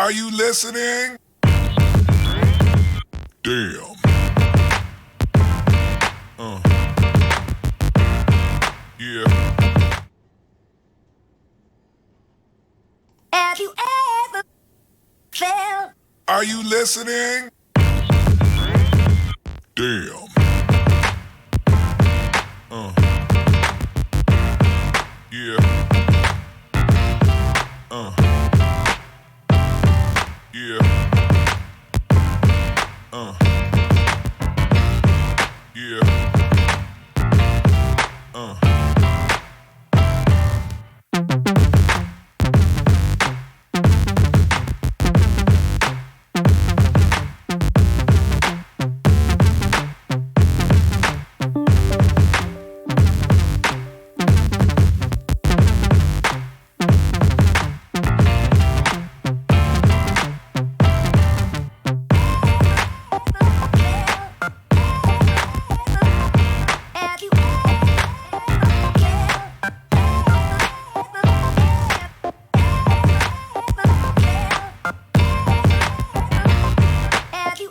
Are you listening? Damn. Yeah. Have you ever felt? Are you listening? Damn. Yeah. Yeah. Yeah. Have you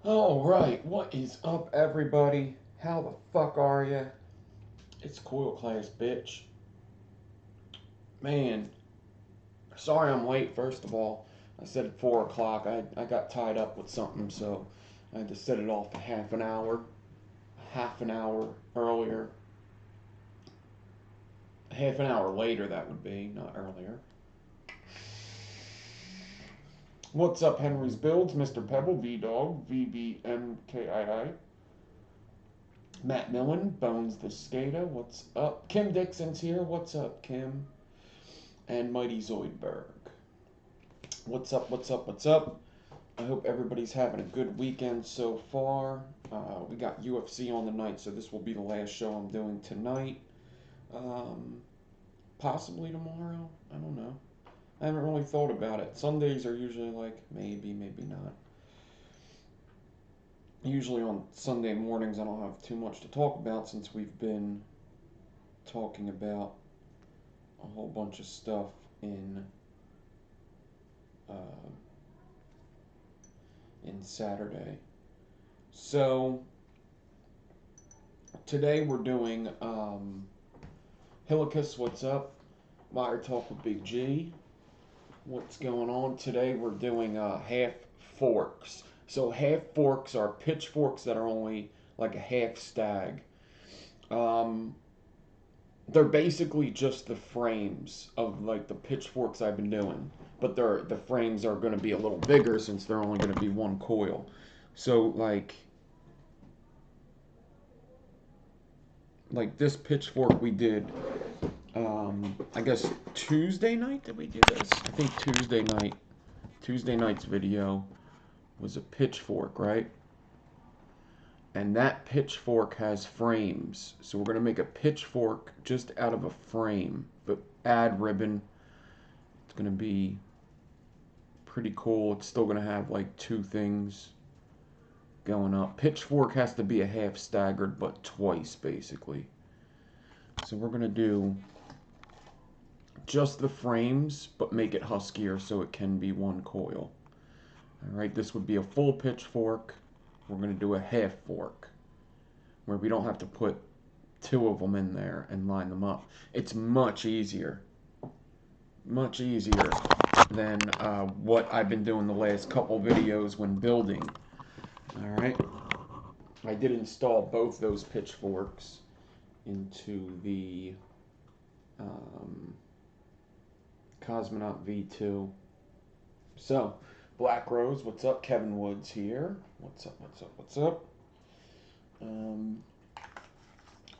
Alright, what is up, everybody? How the fuck are ya? It's Coil Class, bitch. Man, sorry I'm late, first of all. I said 4 o'clock. I got tied up with something, so I had to set it off to half an hour. Half an hour earlier. Half an hour later, that would be, not earlier. What's up, Henry's Builds? Mr. Pebble, V-Dog, VBMKII. Matt Millen, Bones the Skater, what's up? Kim Dixon's here, what's up, Kim? And Mighty Zoidberg. What's up, what's up, what's up? I hope everybody's having a good weekend so far. We got UFC on the night, so this will be the last show I'm doing tonight. Possibly tomorrow, I don't know. I haven't really thought about it. Sundays are usually like, maybe, maybe not. Usually on Sunday mornings I don't have too much to talk about since we've been talking about a whole bunch of stuff in Saturday. So today we're doing Hillicus, what's up? Meyer Talk with Big G. What's going on? Today we're doing half forks. So half forks are pitchforks that are only like a half stag. They're basically just the frames of like the pitchforks I've been doing, but the frames are going to be a little bigger since they're only going to be one coil. So like this pitchfork we did, I guess Tuesday night did we do this? I think Tuesday night's video was a pitchfork, right? And that pitchfork has frames. So we're going to make a pitchfork just out of a frame, but add ribbon. It's going to be pretty cool. It's still going to have like two things going up. Pitchfork has to be a half staggered, but twice basically. So we're gonna do just the frames, but make it huskier so it can be one coil. Alright, this would be a full pitchfork. We're gonna do a half fork, where we don't have to put two of them in there and line them up. It's much easier than what I've been doing the last couple videos when building. Alright, I did install both those pitchforks into the Cosmonaut V2. So, Black Rose, what's up? Kevin Woods here. What's up, what's up, what's up?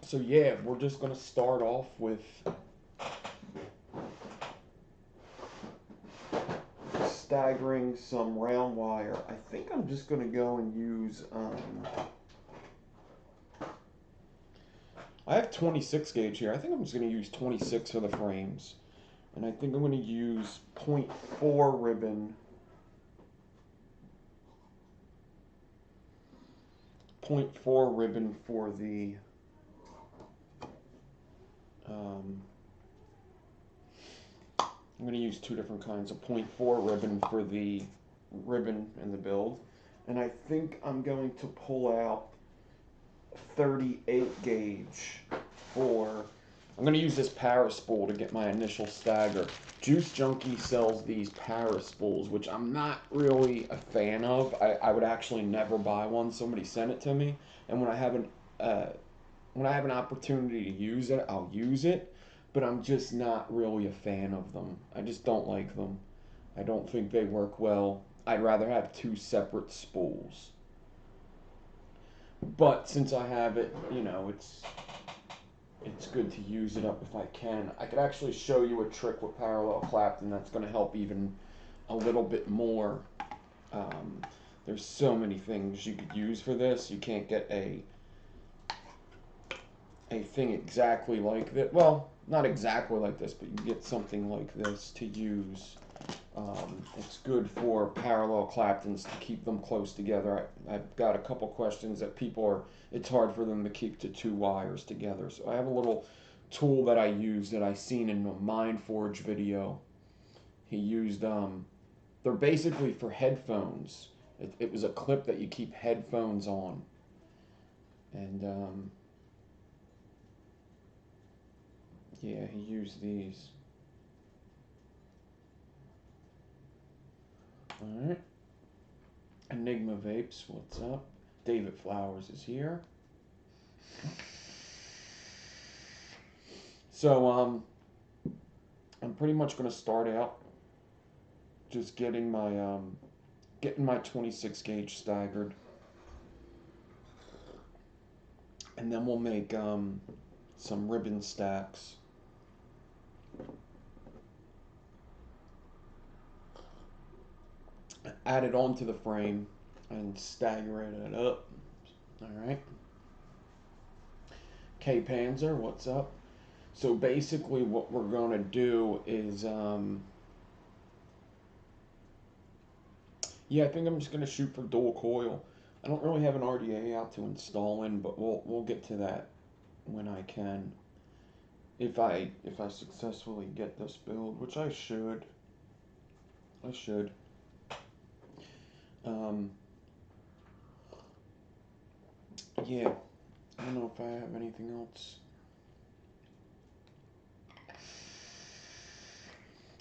So yeah, we're just going to start off with staggering some round wire. I think I'm just going to go and use, I have 26 gauge here. I think I'm just going to use 26 for the frames. And I think I'm going to use 0.4 ribbon. 0.4 ribbon for the I'm going to use two different kinds of 0.4 ribbon for the ribbon in the build. And I think I'm going to pull out 38 gauge for, I'm going to use this Paris spool to get my initial stagger. Juice Junkie sells these Paris spools, which I'm not really a fan of. I would actually never buy one. Somebody sent it to me, and when I have an opportunity to use it, I'll use it. But I'm just not really a fan of them. I just don't like them. I don't think they work well. I'd rather have two separate spools. But since I have it, you know, it's good to use it up if I can. I could actually show you a trick with parallel Clapton that's going to help even a little bit more. There's so many things you could use for this. You can't get a thing exactly like that. Well, not exactly like this, but you can get something like this to use. It's good for parallel Claptons to keep them close together. I've got a couple questions that people are, it's hard for them to keep the two wires together. So I have a little tool that I use that I seen in a MindForge video. He used, they're basically for headphones. It was a clip that you keep headphones on. And, yeah, he used these. Alright. Enigma Vapes, what's up? David Flowers is here. So, I'm pretty much going to start out just getting my 26 gauge staggered. And then we'll make, some ribbon stacks. Add it onto the frame and stagger it up. Alright. K Panzer, what's up? So basically what we're going to do is, yeah, I think I'm just going to shoot for dual coil. I don't really have an RDA out to install in, but we'll get to that when I can. If I successfully get this build, which I should. Yeah, I don't know if I have anything else.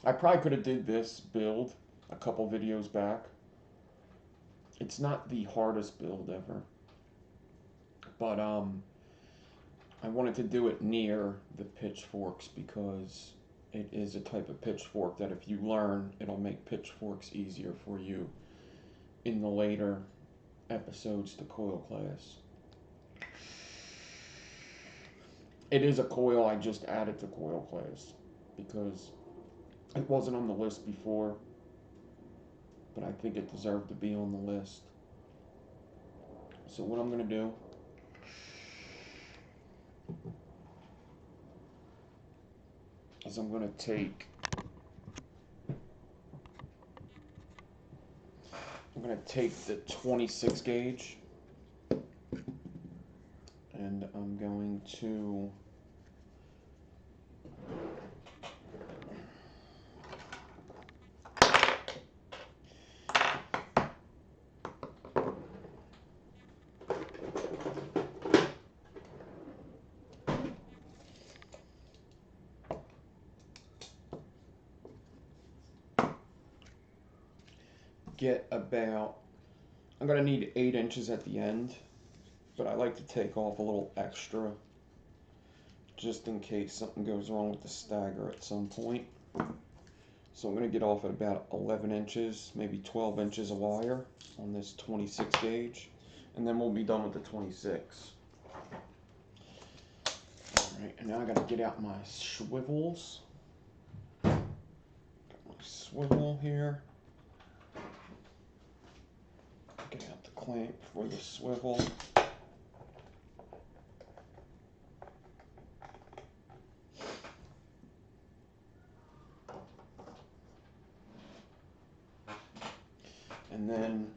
I probably could have did this build a couple videos back. It's not the hardest build ever, but I wanted to do it near the pitchforks because it is a type of pitchfork that if you learn, it'll make pitchforks easier for you in the later episodes to coil class. It is a coil I just added to coil class because it wasn't on the list before, but I think it deserved to be on the list. So what I'm going to do is I'm going to take the 26 gauge going to get about, I'm going to need 8 inches at the end, but I like to take off a little extra just in case something goes wrong with the stagger at some point. So I'm going to get off at about 11 inches, maybe 12 inches of wire on this 26 gauge, and then we'll be done with the 26. Alright, and now I got to get out my swivels. Got my swivel here. Get out the clamp for the swivel. And then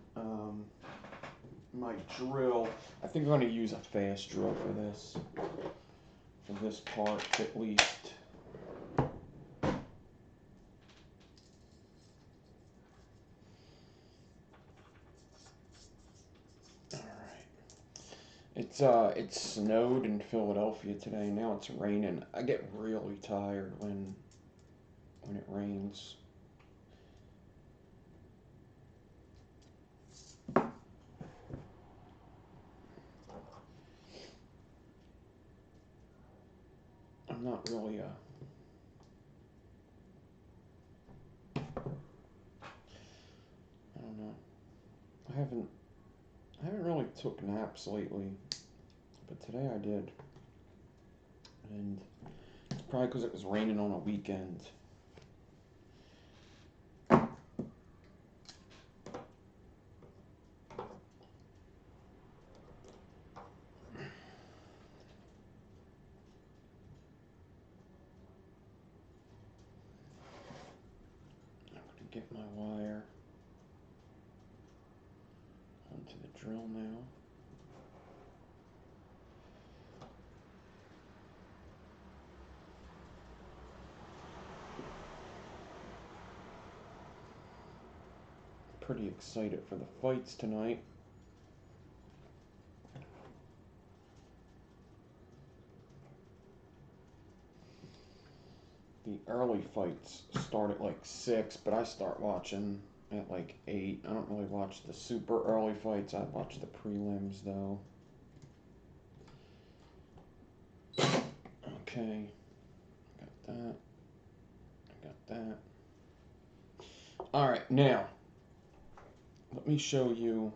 my drill, I think I'm going to use a fast drill for this part at least. It's snowed in Philadelphia today. Now it's raining. I get really tired when it rains. I'm not really I don't know. I haven't really took naps lately, but today I did. And it's probably because it was raining on a weekend. Get my wire onto the drill now. Pretty excited for the fights tonight. The early fights start at like 6, but I start watching at like 8. I don't really watch the super early fights. I watch the prelims though. Okay, got that. I got that. All right, now let me show you.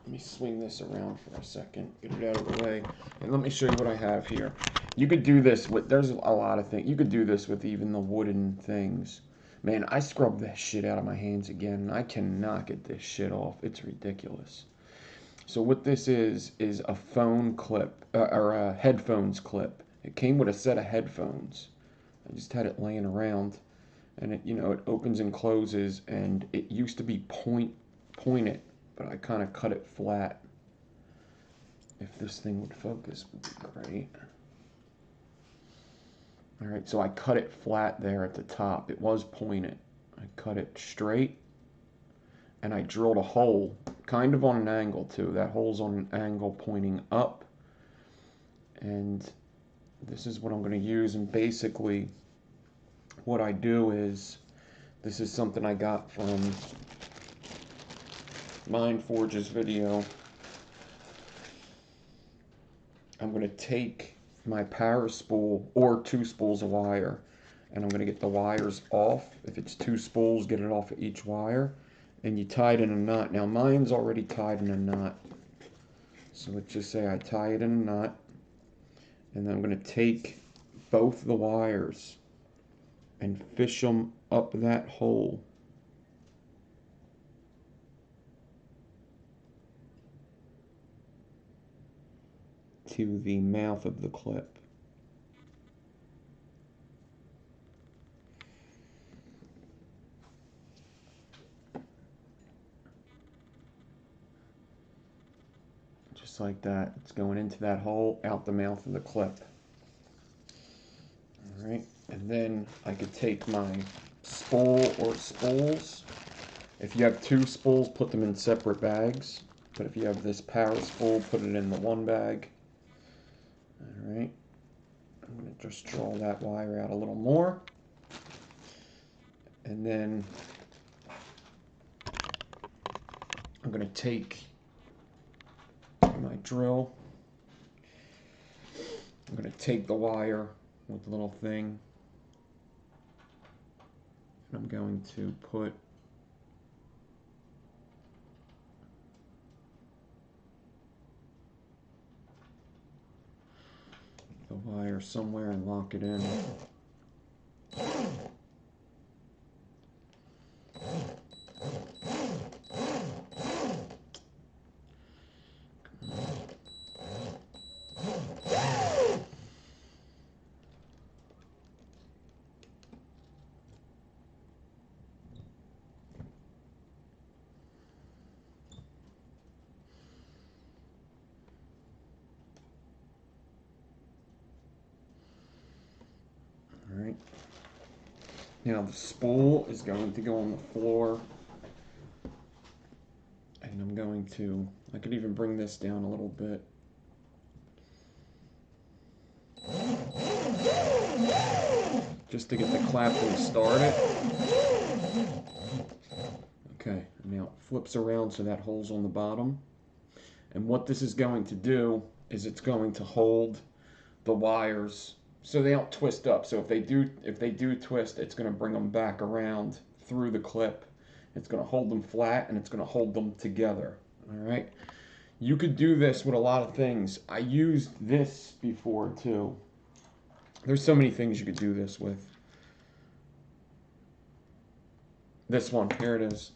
Let me swing this around for a second, get it out of the way, and let me show you what I have here. You could do this with, there's a lot of things. You could do this with even the wooden things. Man, I scrubbed that shit out of my hands again, and I cannot get this shit off. It's ridiculous. So what this is a phone clip, or a headphones clip. It came with a set of headphones. I just had it laying around, and it, it opens and closes, and it used to be pointed, but I kind of cut it flat. If this thing would focus, would be great. All right, so I cut it flat there at the top. It was pointed. I cut it straight, and I drilled a hole, kind of on an angle too. That hole's on an angle pointing up, and this is what I'm going to use. And basically, what I do is, this is something I got from Mindforge's video. I'm going to take my power spool or 2 spools of wire, and I'm going to get the wires off. If it's 2 spools, get it off of each wire, and you tie it in a knot. Now mine's already tied in a knot, so let's just say I tie it in a knot, and then I'm going to take both the wires and fish them up that hole. To the mouth of the clip. Just like that. It's going into that hole, out the mouth of the clip. Alright, and then I could take my spool or spools. If you have two spools, put them in separate bags. But if you have this power spool, put it in the one bag. Alright, I'm going to just draw that wire out a little more. And then I'm going to take my drill. I'm going to take the wire with the little thing. And I'm going to put the wire somewhere and lock it in. Alright. Now the spool is going to go on the floor. And I'm going to, I could even bring this down a little bit. Just to get the clapping started. Okay, now it flips around so that hole's on the bottom. And what this is going to do is it's going to hold the wires so they don't twist up. So if they do twist, it's going to bring them back around through the clip. It's going to hold them flat and it's going to hold them together. All right. You could do this with a lot of things. I used this before too. There's so many things you could do this with. This one, here it is.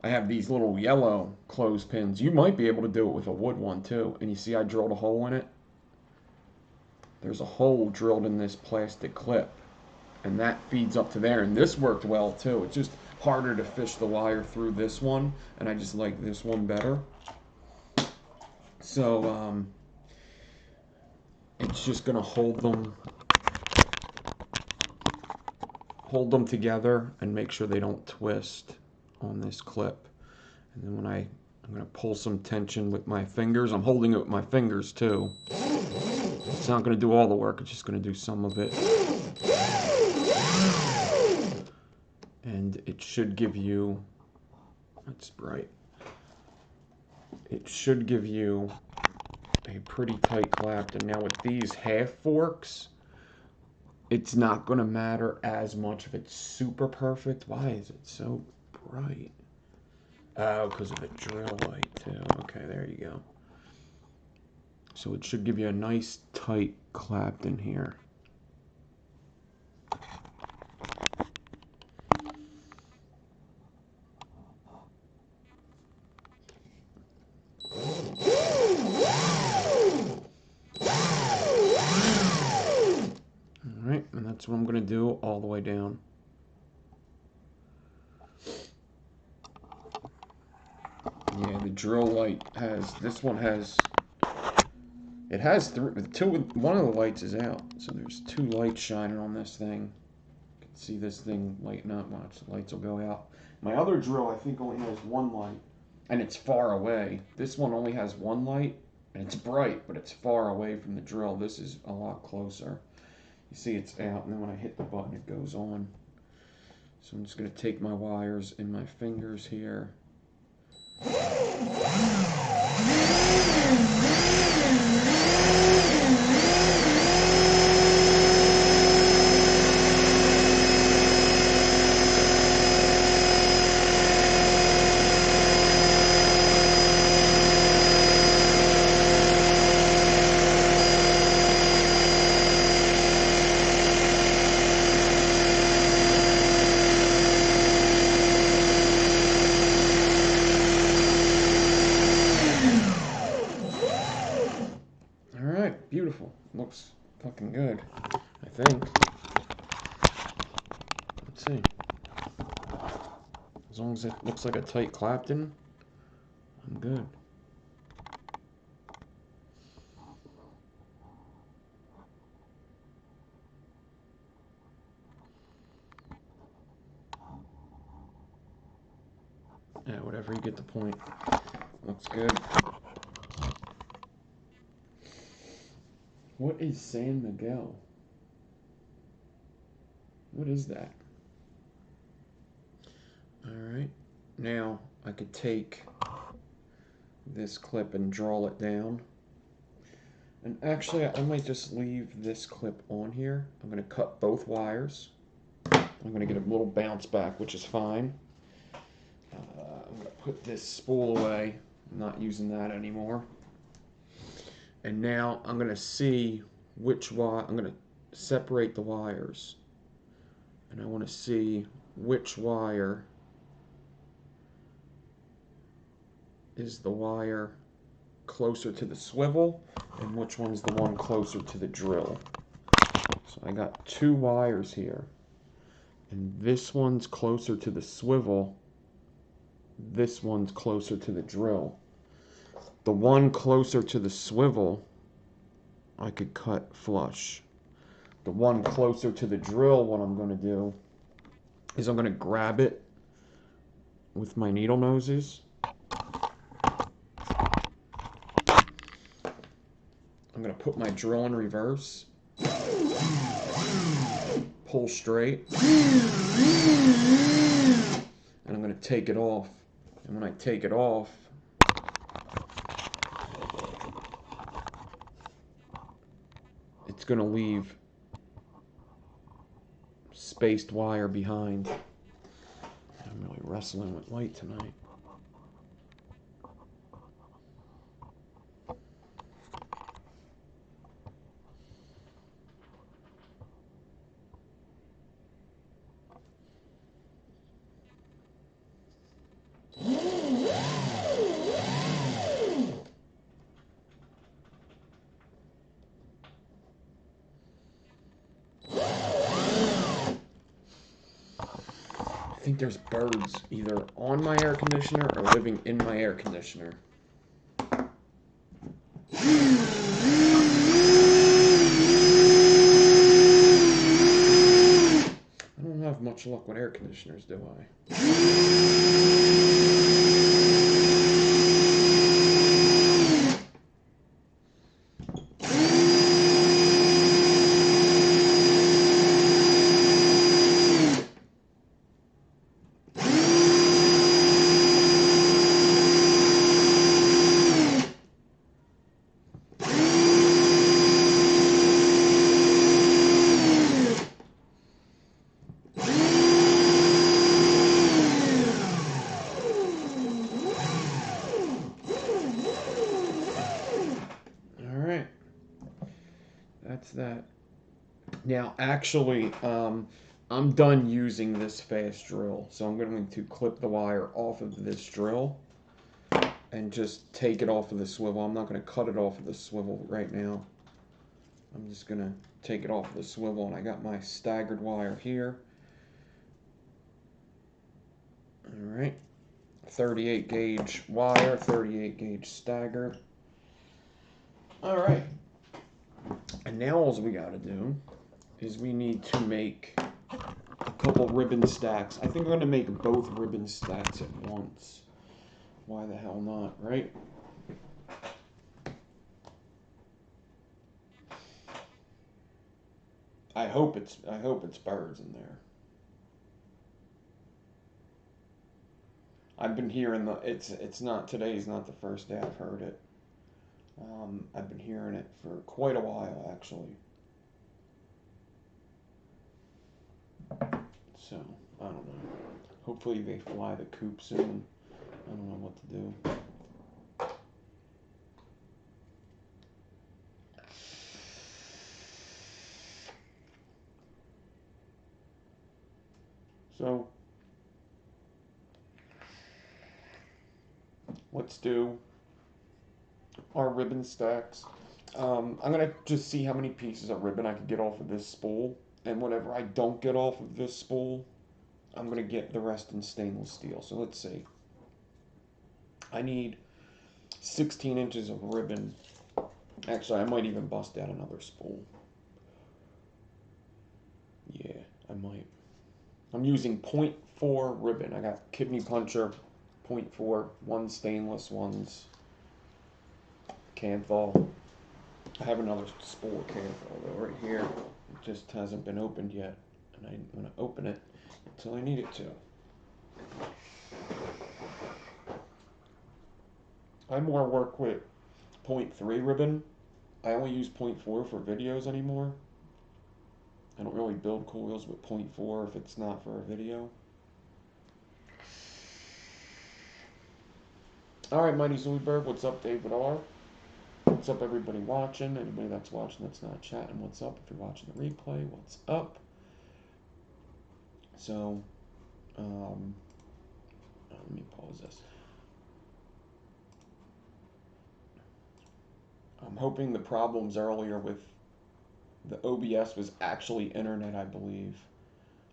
I have these little yellow clothespins. You might be able to do it with a wood one too. And you see I drilled a hole in it? There's a hole drilled in this plastic clip. And that feeds up to there. And this worked well too. It's just harder to fish the wire through this one. And I just like this one better. So, it's just going to hold them together and make sure they don't twist on this clip. And then when I'm going to pull some tension with my fingers. I'm holding it with my fingers too. It's not going to do all the work. It's just going to do some of it. And it should give you, that's bright. It should give you a pretty tight clap. And now with these half forks, it's not going to matter as much if it's super perfect. Why is it so bright? Oh, because of the drill light too. Okay, there you go. So it should give you a nice tight clap in here. Alright, and that's what I'm going to do all the way down. Yeah, the drill light has, this one has, it has one of the lights is out. So there's two lights shining on this thing. You can see this thing lighting up. Watch, the lights will go out. My other drill, I think, only has one light. And it's far away. This one only has one light. And it's bright, but it's far away from the drill. This is a lot closer. You see it's out, and then when I hit the button, it goes on. So I'm just going to take my wires in my fingers here. Beautiful. Looks fucking good, I think. Let's see. As long as it looks like a tight Clapton, I'm good. Yeah, whatever, you get the point. Looks good. What is San Miguel? What is that? Alright, now I could take this clip and draw it down. And actually, I might just leave this clip on here. I'm going to cut both wires. I'm going to get a little bounce back, which is fine. I'm going to put this spool away. I'm not using that anymore. And now I'm going to see which wire. I'm going to separate the wires. And I want to see which wire is the wire closer to the swivel and which one's the one closer to the drill. So I got two wires here, and this one's closer to the swivel, this one's closer to the drill. The one closer to the swivel I could cut flush. The one closer to the drill, what I'm going to do is I'm going to grab it with my needle noses. I'm going to put my drill in reverse, pull straight, and I'm going to take it off. And when I take it off, it's going to leave spaced wire behind. I'm really wrestling with light tonight. I think there's birds either on my air conditioner or living in my air conditioner. I don't have much luck with air conditioners, do I? Alright. That's that. Now, actually, I'm done using this fast drill, so I'm going to clip the wire off of this drill and just take it off of the swivel. I'm not going to cut it off of the swivel right now. I'm just going to take it off of the swivel, and I got my staggered wire here. Alright, 38 gauge wire, 38 gauge stagger. Alright, and now all we got to do is we need to make a couple ribbon stacks. I think we're going to make both ribbon stacks at once. Why the hell not, right? I hope it's birds in there. I've been hearing it's not, today's not the first day I've heard it. I've been hearing it for quite a while, actually. So, I don't know. Hopefully they fly the coop soon. I don't know what to do. So, let's do our ribbon stacks. I'm going to just see how many pieces of ribbon I can get off of this spool. And whatever I don't get off of this spool, I'm going to get the rest in stainless steel. So let's see. I need 16 inches of ribbon. Actually, I might even bust out another spool. Yeah, I might. I'm using 0.4 ribbon. I got kidney puncher .4, one stainless, one's Canthal. I have another spool of Canthal though right here. It just hasn't been opened yet, and I didn't want to open it until I need it to. I more work with .3 ribbon. I only use .4 for videos anymore. I don't really build coils with .4 if it's not for a video. Alright, Mighty Zoidberg, what's up, David R? What's up, everybody watching? Anybody that's watching that's not chatting, what's up? If you're watching the replay, what's up? So, let me pause this. I'm hoping the problems earlier with the OBS was actually internet, I believe.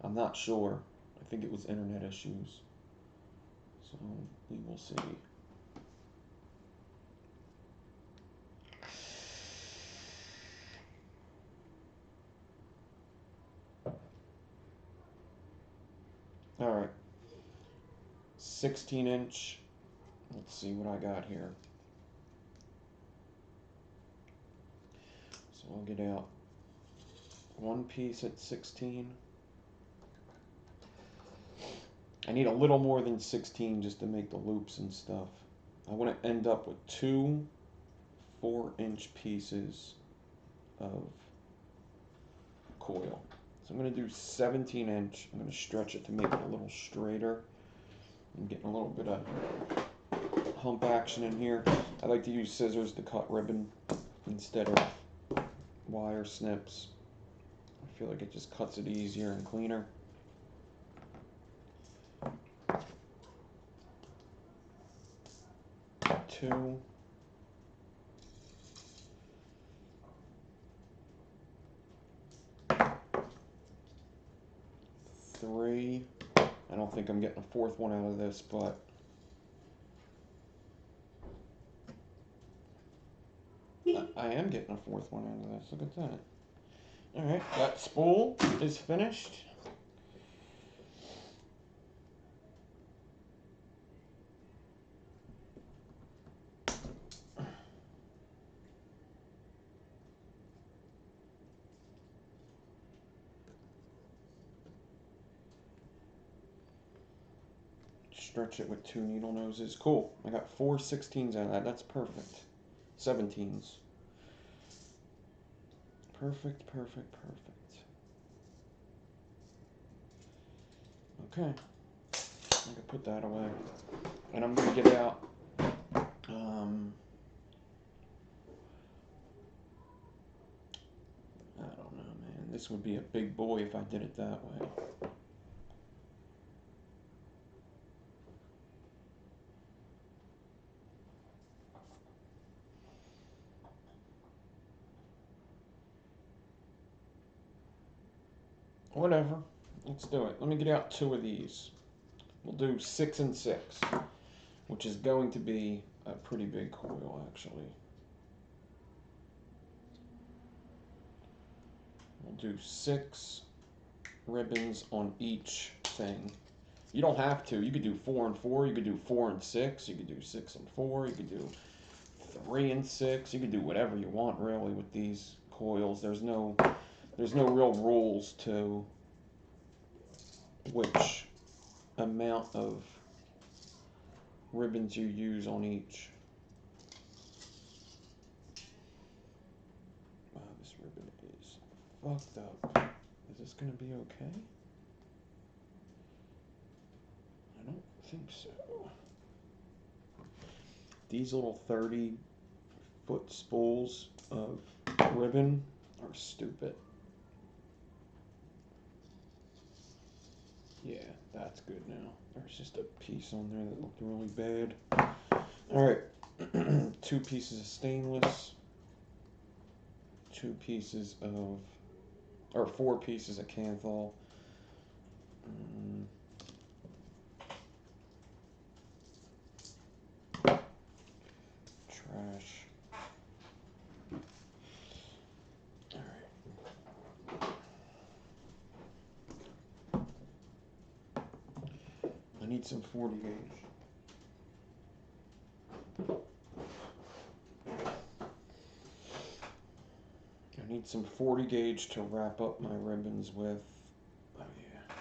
I'm not sure. I think it was internet issues. So, we will see. Alright. 16-inch. Let's see what I got here. So I'll get out one piece at 16. I need a little more than 16 just to make the loops and stuff. I want to end up with two 4-inch pieces of coil. So I'm going to do 17-inch. I'm going to stretch it to make it a little straighter. I'm getting a little bit of hump action in here. I like to use scissors to cut ribbon instead of wire snips. I feel like it just cuts it easier and cleaner. Two. Three. I don't think I'm getting a fourth one out of this, but I am getting a fourth one out of this. Look at that. Alright, that spool is finished. Stretch it with two needle noses. Cool. I got 4 16s out of that. That's perfect. 17s. Perfect, perfect, perfect. Okay. I can put that away. And I'm going to get out I don't know, man. This would be a big boy if I did it that way. Whatever. Let's do it. Let me get out 2 of these. We'll do 6 and 6, which is going to be a pretty big coil, actually. We'll do 6 ribbons on each thing. You don't have to. You could do 4 and 4. You could do 4 and 6. You could do 6 and 4. You could do 3 and 6. You could do whatever you want, really, with these coils. There's no real rules to which amount of ribbons you use on each. Wow, this ribbon is fucked up. Is this gonna be okay? I don't think so. These little 30-foot spools of ribbon are stupid. Yeah, that's good now. There's just a piece on there that looked really bad. Alright, 2 pieces of stainless, 2 pieces of, or 4 pieces of Canthal. Trash. I need some 40 gauge. I need some 40 gauge to wrap up my ribbons with. Oh yeah.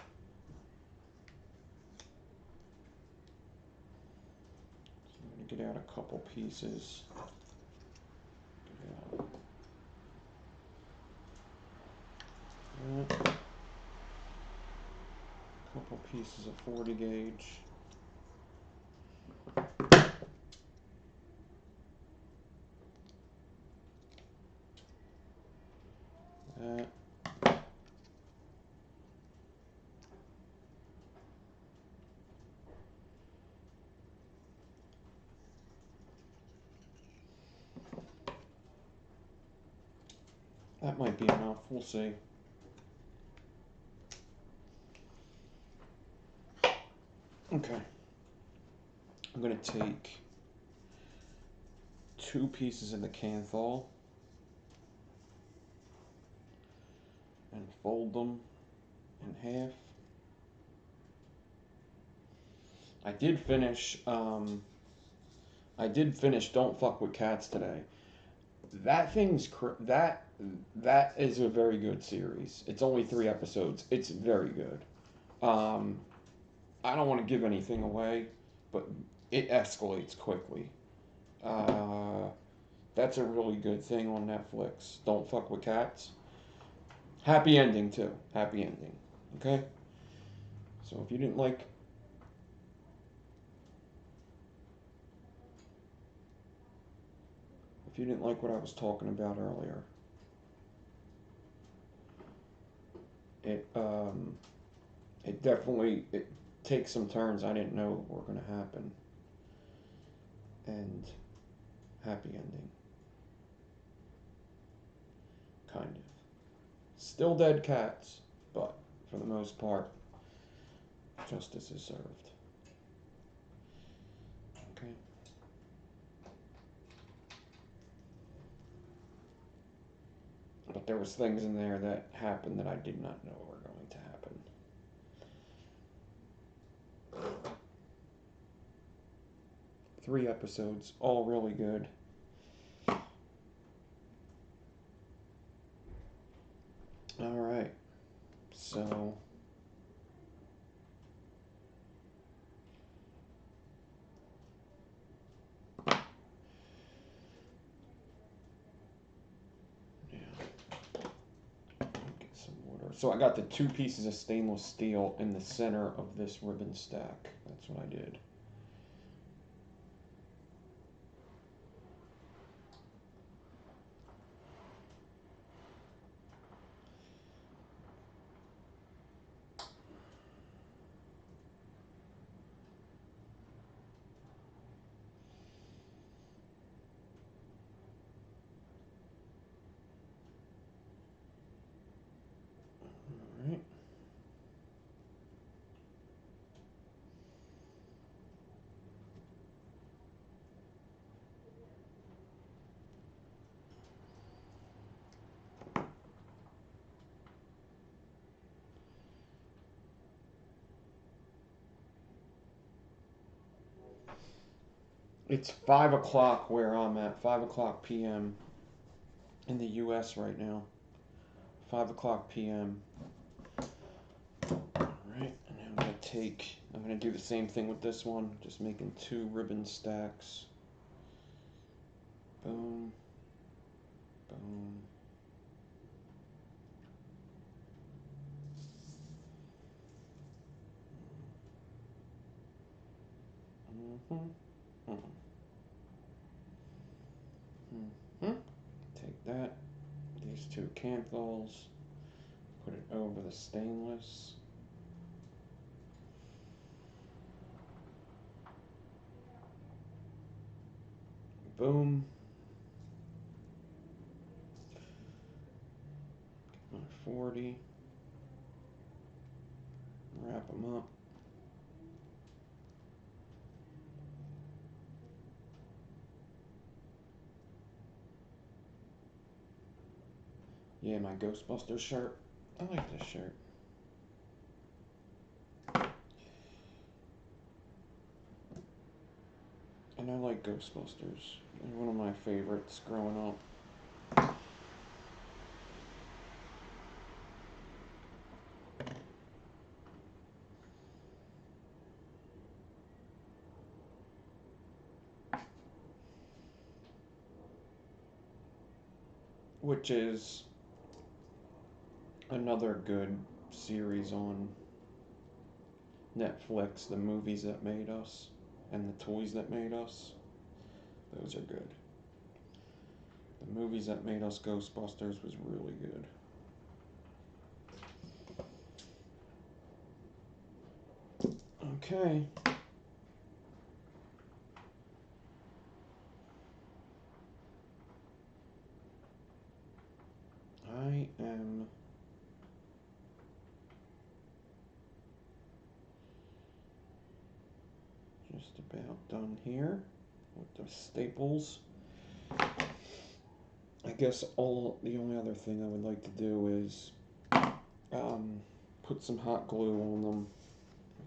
So I'm going to get out a couple pieces. Get out. That. Couple pieces of 40 gauge. That. That might be enough. We'll see. Okay. I'm going to take 2 pieces of the canthal and fold them in half. I did finish Don't Fuck with Cats today. That thing's that is a very good series. It's only 3 episodes. It's very good. I don't want to give anything away, but it escalates quickly. That's a really good thing on Netflix. Don't Fuck with Cats. Happy ending too. Happy ending. Okay? So if you didn't like what I was talking about earlier, it definitely takes some turns I didn't know were going to happen. And happy ending. Kind of. Still dead cats, but for the most part, justice is served. Okay. But there was things in there that happened that I did not know were going to happen. 3 episodes, all really good. Alright, so yeah, get some water. So I got the 2 pieces of stainless steel in the center of this ribbon stack. That's what I did. Alright. It's 5 o'clock where I'm at, 5 o'clock p.m. in the U.S. right now. 5 o'clock p.m. Alright, and now I'm going to do the same thing with this one, just making 2 ribbon stacks. Boom, boom. Mm-hmm. Mm-hmm. Take that, these 2 canthals, put it over the stainless. Boom. Get my 40. Wrap them up. Yeah, my Ghostbusters shirt. I like this shirt. And I like Ghostbusters. They're one of my favorites growing up. Which is another good series on Netflix, The Movies That Made Us and The Toys That Made Us. Those are good. The Movies That Made Us Ghostbusters was really good. Okay. I am just about done here with the staples. I guess the only other thing I would like to do is put some hot glue on them.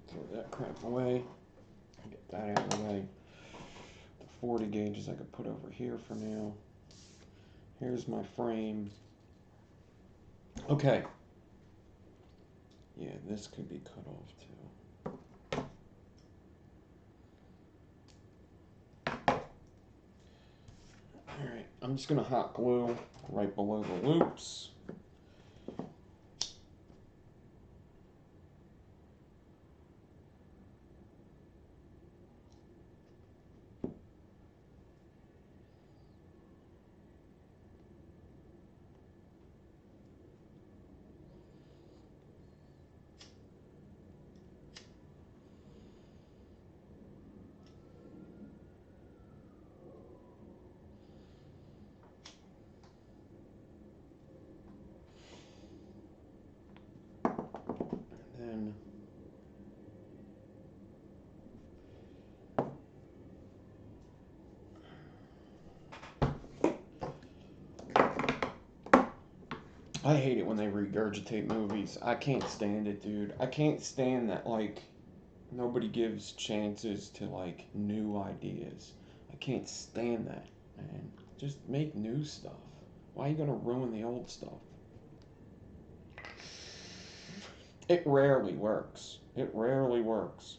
Throw that crap away. Get that out of the way. The 40 gauges I could put over here for now. Here's my frame. Okay. Yeah, this could be cut off too. Alright, I'm just going to hot glue right below the loops. And I hate it when they regurgitate movies. I can't stand it, dude. I can't stand that, like, nobody gives chances to, like, new ideas. I can't stand that, man. Just make new stuff. Why are you gonna ruin the old stuff? It rarely works. It rarely works.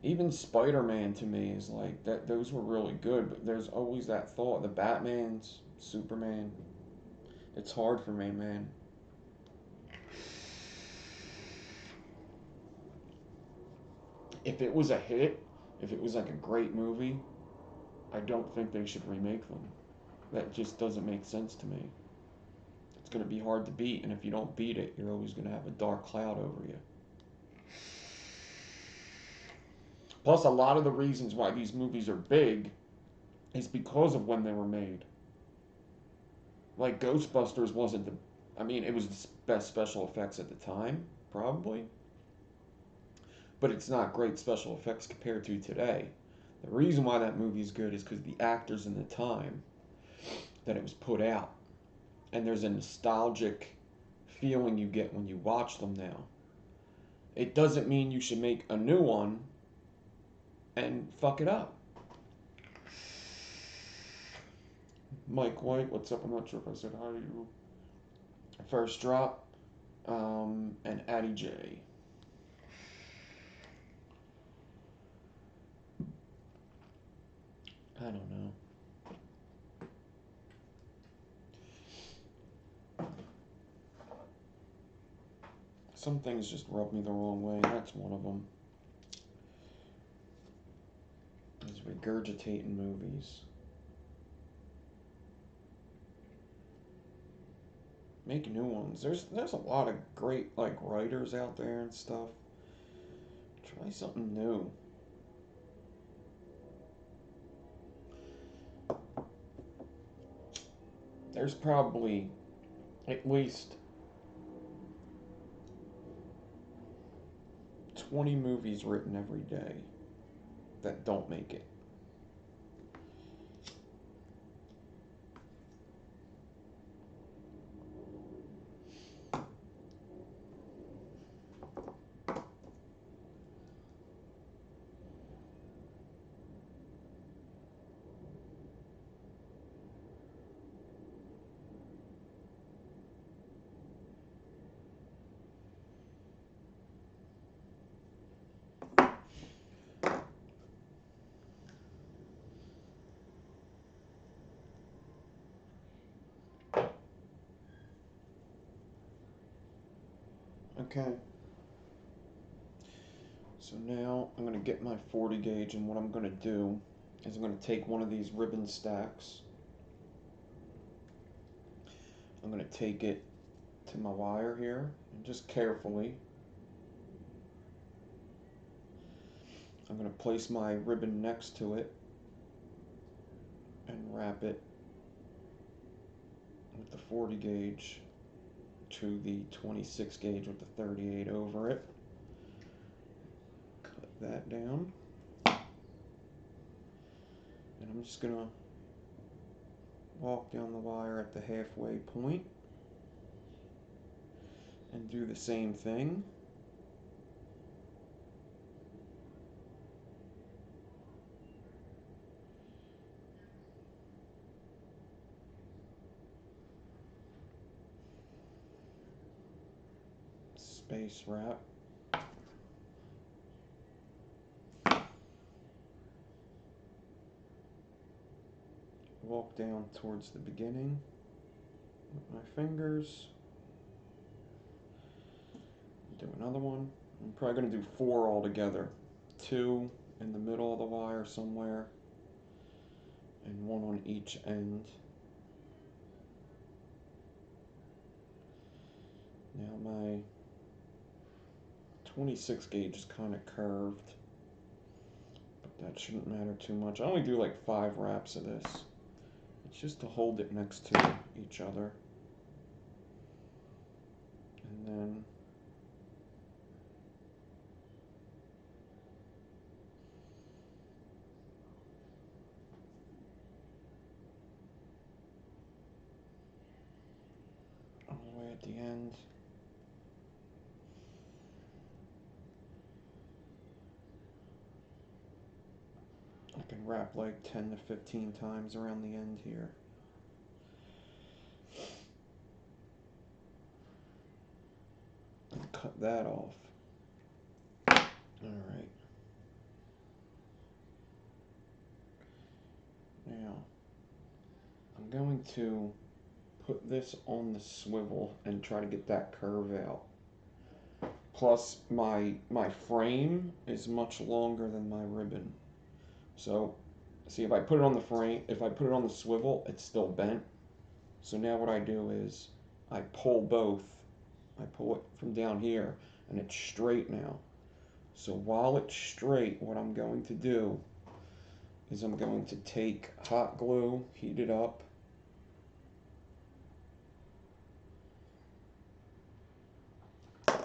Even Spider-Man to me is like that. Those were really good, but there's always that thought. The Batman's, Superman. It's hard for me, man. If it was a hit, if it was like a great movie, I don't think they should remake them. That just doesn't make sense to me. It's going to be hard to beat, and if you don't beat it, you're always going to have a dark cloud over you. Plus, a lot of the reasons why these movies are big is because of when they were made. Like, Ghostbusters wasn't the... I mean, it was the best special effects at the time, probably. But it's not great special effects compared to today. The reason why that movie's good is because the actors in the time that it was put out. And there's a nostalgic feeling you get when you watch them now. It doesn't mean you should make a new one and fuck it up. Mike White, what's up? I'm not sure if I said hi to you. First Drop, and Addie J. I don't know. Some things just rub me the wrong way. That's one of them. Is regurgitating movies. Make new ones. There's a lot of great like writers out there and stuff. Try something new. There's probably at least 20 movies written every day that don't make it. Okay. So now I'm going to get my 40 gauge, and what I'm going to do is I'm going to take one of these ribbon stacks. I'm going to take it to my wire here, and just carefully, I'm going to place my ribbon next to it and wrap it with the 40 gauge to the 26 gauge with the 38 over it. Cut that down. And I'm just going to walk down the wire at the halfway point and do the same thing. Space wrap. Walk down towards the beginning with my fingers. Do another one. I'm probably going to do 4 altogether. 2 in the middle of the wire somewhere, and 1 on each end. Now my 26 gauge is kind of curved, but that shouldn't matter too much. I only do like 5 wraps of this. It's just to hold it next to each other. And then all the way at the end. I can wrap like 10 to 15 times around the end here. And cut that off. Alright. Now, I'm going to put this on the swivel and try to get that curve out. Plus, my frame is much longer than my ribbon. So, see, if I put it on the frame, if I put it on the swivel, it's still bent. So now what I do is I pull both. I pull it from down here, and it's straight now. So while it's straight, what I'm going to do is I'm going to take hot glue, heat it up, and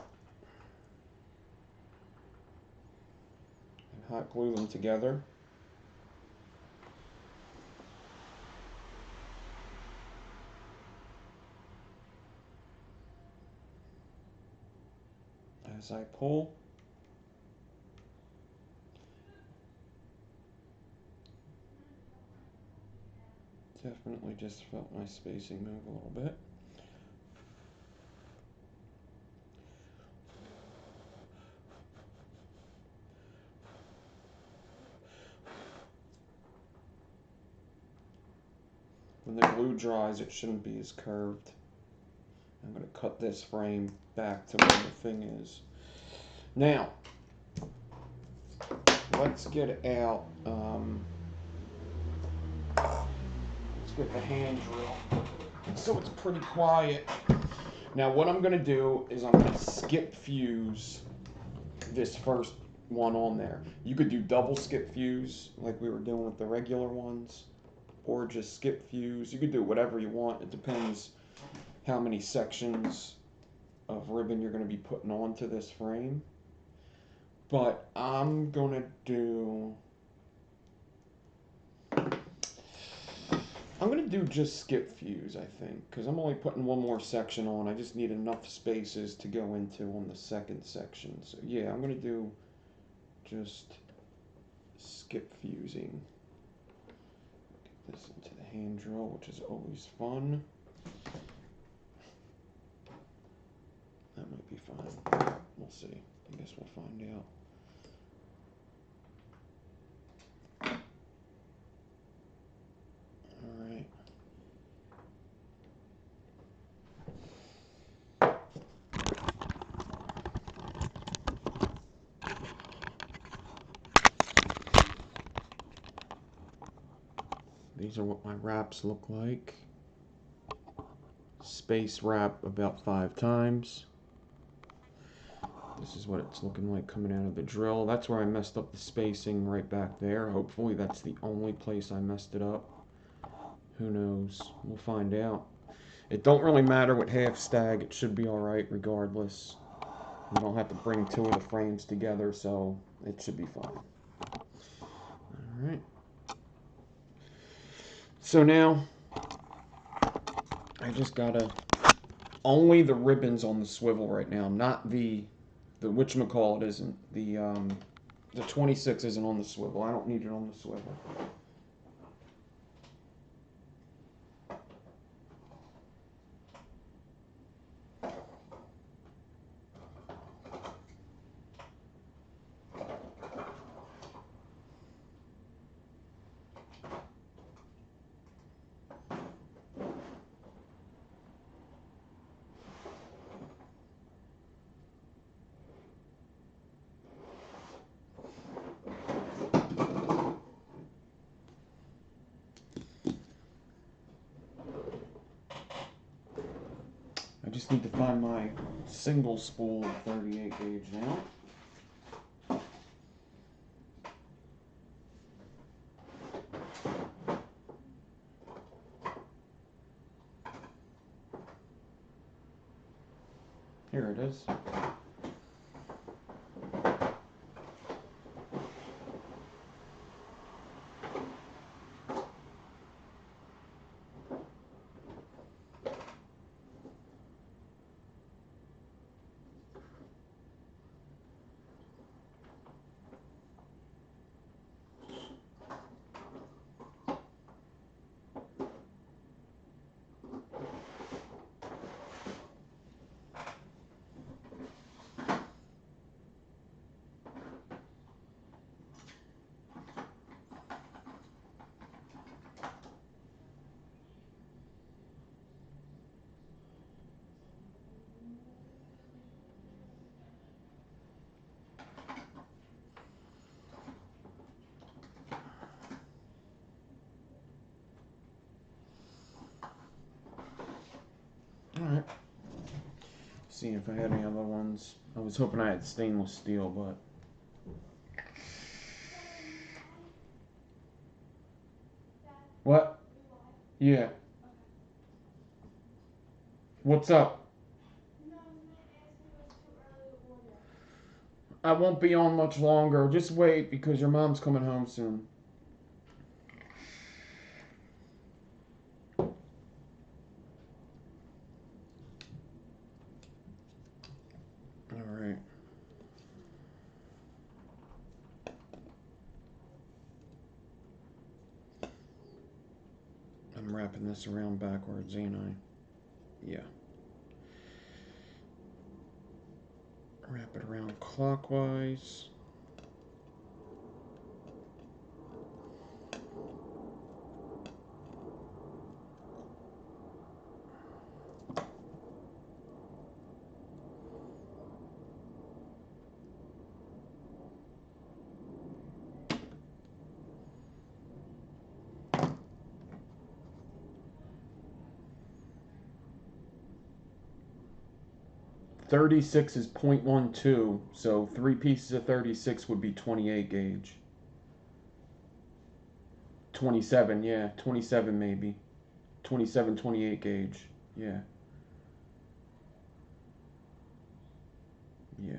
hot glue them together. As I pull, definitely just felt my spacing move a little bit. When the glue dries, it shouldn't be as curved. I'm going to cut this frame back to where the thing is. Now, let's get out, let's get the hand drill so it's pretty quiet. Now what I'm going to do is I'm going to skip fuse this first one on there. You could do double skip fuse like we were doing with the regular ones, or just skip fuse. You could do whatever you want. It depends how many sections of ribbon you're going to be putting onto this frame. But I'm going to do just skip fuse, I think, because I'm only putting one more section on. I just need enough spaces to go into on the second section. So yeah, I'm going to do just skip fusing. Get this into the hand drill, which is always fun. That might be fine. We'll see. I guess we'll find out. Alright. these are what my wraps look like. Space wrap about 5 times. This is what it's looking like coming out of the drill. That's where I messed up the spacing right back there. Hopefully that's the only place I messed it up. Who knows? We'll find out. It don't really matter with half stag. It should be alright regardless. You don't have to bring 2 of the frames together, so it should be fine. Alright. So now, I just gotta... Only the ribbons on the swivel right now, not the whatchamacallit isn't. The 26 isn't on the swivel. I don't need it on the swivel. I just need to find my single spool of 38 gauge now. Here it is. Alright. See if I had any other ones. I was hoping I had stainless steel, but... What? Yeah. What's up? I won't be on much longer. Just wait, because your mom's coming home soon. Alright. I'm wrapping this around backwards, ain't I? Yeah. Wrap it around clockwise. .36 is .12, so 3 pieces of 36 would be 28 gauge. 27, yeah, 27 maybe. 27, 28 gauge, yeah. Yeah.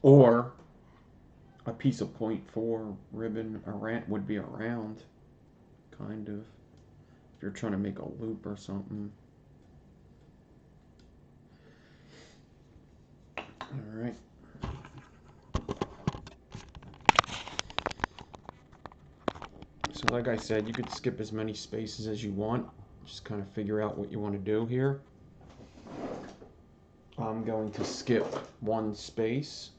Or a piece of .4 ribbon around would be around, kind of, if you're trying to make a loop or something. All right. So like I said, you could skip as many spaces as you want. Just kind of figure out what you want to do here. I'm going to skip 1 space.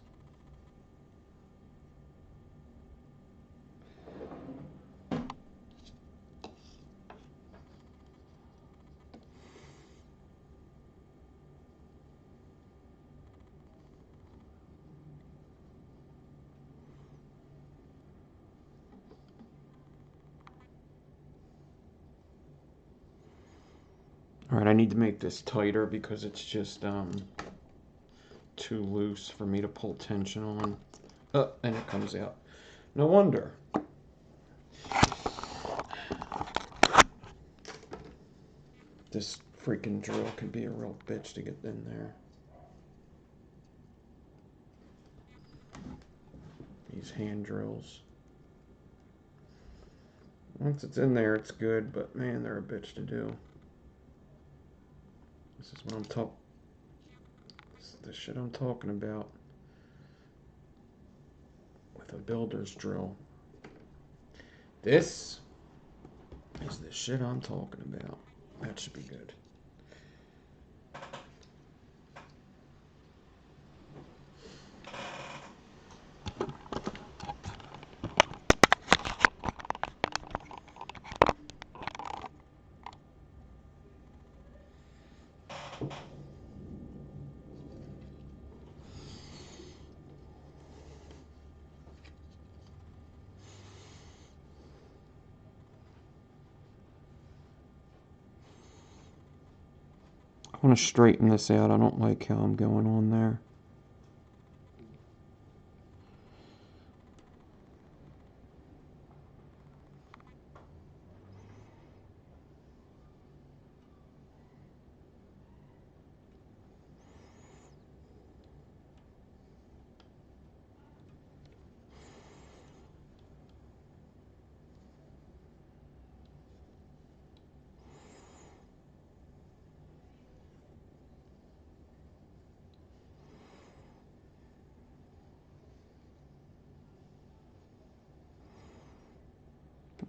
All right, I need to make this tighter because it's just too loose for me to pull tension on. Oh, and it comes out. No wonder. This freaking drill can be a real bitch to get in there. These hand drills. Once it's in there, it's good, but man, they're a bitch to do. This is what I'm talking. This is the shit I'm talking about with a builder's drill. This is the shit I'm talking about. That should be good. I want to straighten this out. I don't like how I'm going on there.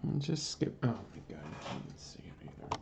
And just skip. Oh my god, I can't even see it either.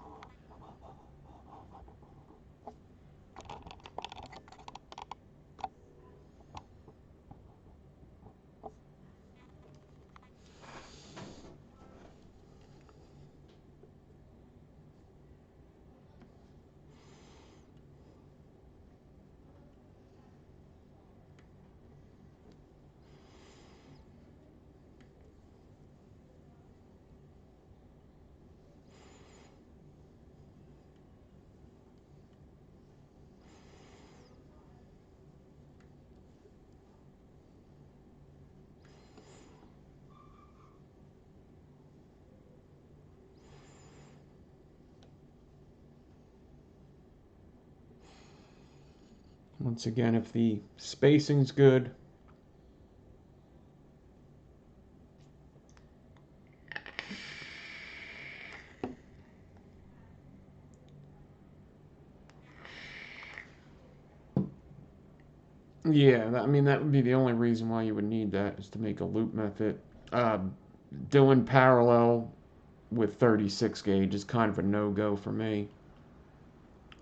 Once again, if the spacing's good, yeah, I mean, that would be the only reason why you would need that is to make a loop method. Uh, Doing parallel with 36 gauge is kind of a no-go for me.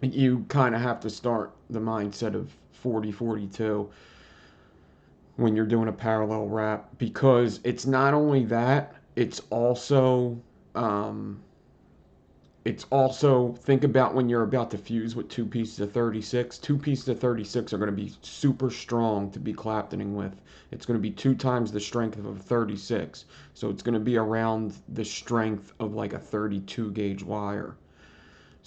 You kind of have to start the mindset of 40-42 when you're doing a parallel wrap because it's not only that, um, it's also think about when you're about to fuse with two pieces of 36. Two pieces of 36 are going to be super strong to be Claptoning with. It's going to be 2 times the strength of a 36. So it's going to be around the strength of like a 32 gauge wire.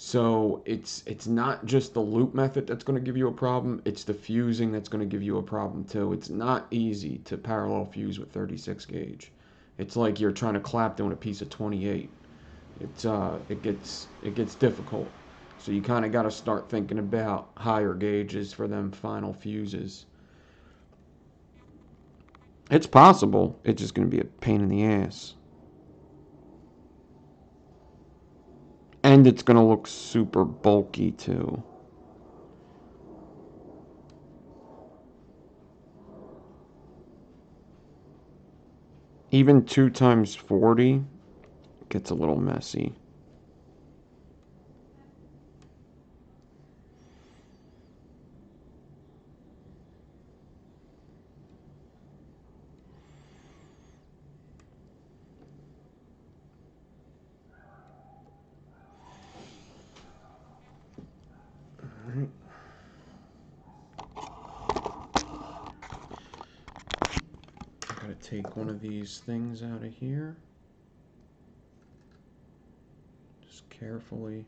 So it's not just the loop method that's going to give you a problem, it's the fusing that's going to give you a problem too. It's not easy to parallel fuse with 36 gauge. It's like you're trying to Clapton a piece of 28. It gets difficult. So you kind of got to start thinking about higher gauges for them final fuses. It's possible. It's just going to be a pain in the ass. And it's going to look super bulky too. Even 2 times 40 gets a little messy. Alright. I gotta take one of these things out of here. Just carefully.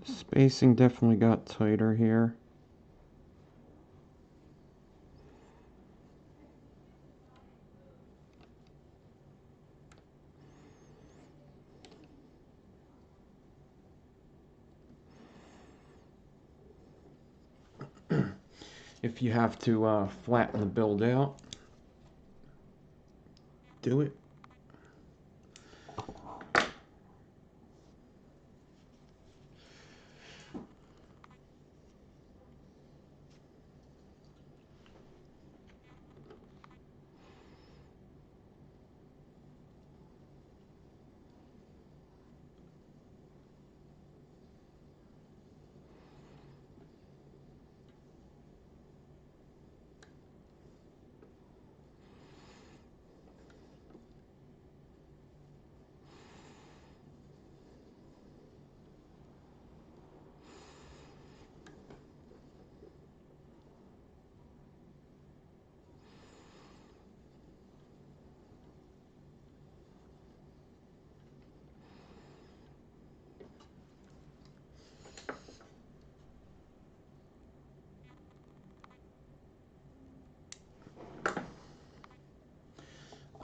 Spacing definitely got tighter here. If you have to flatten the build out, do it.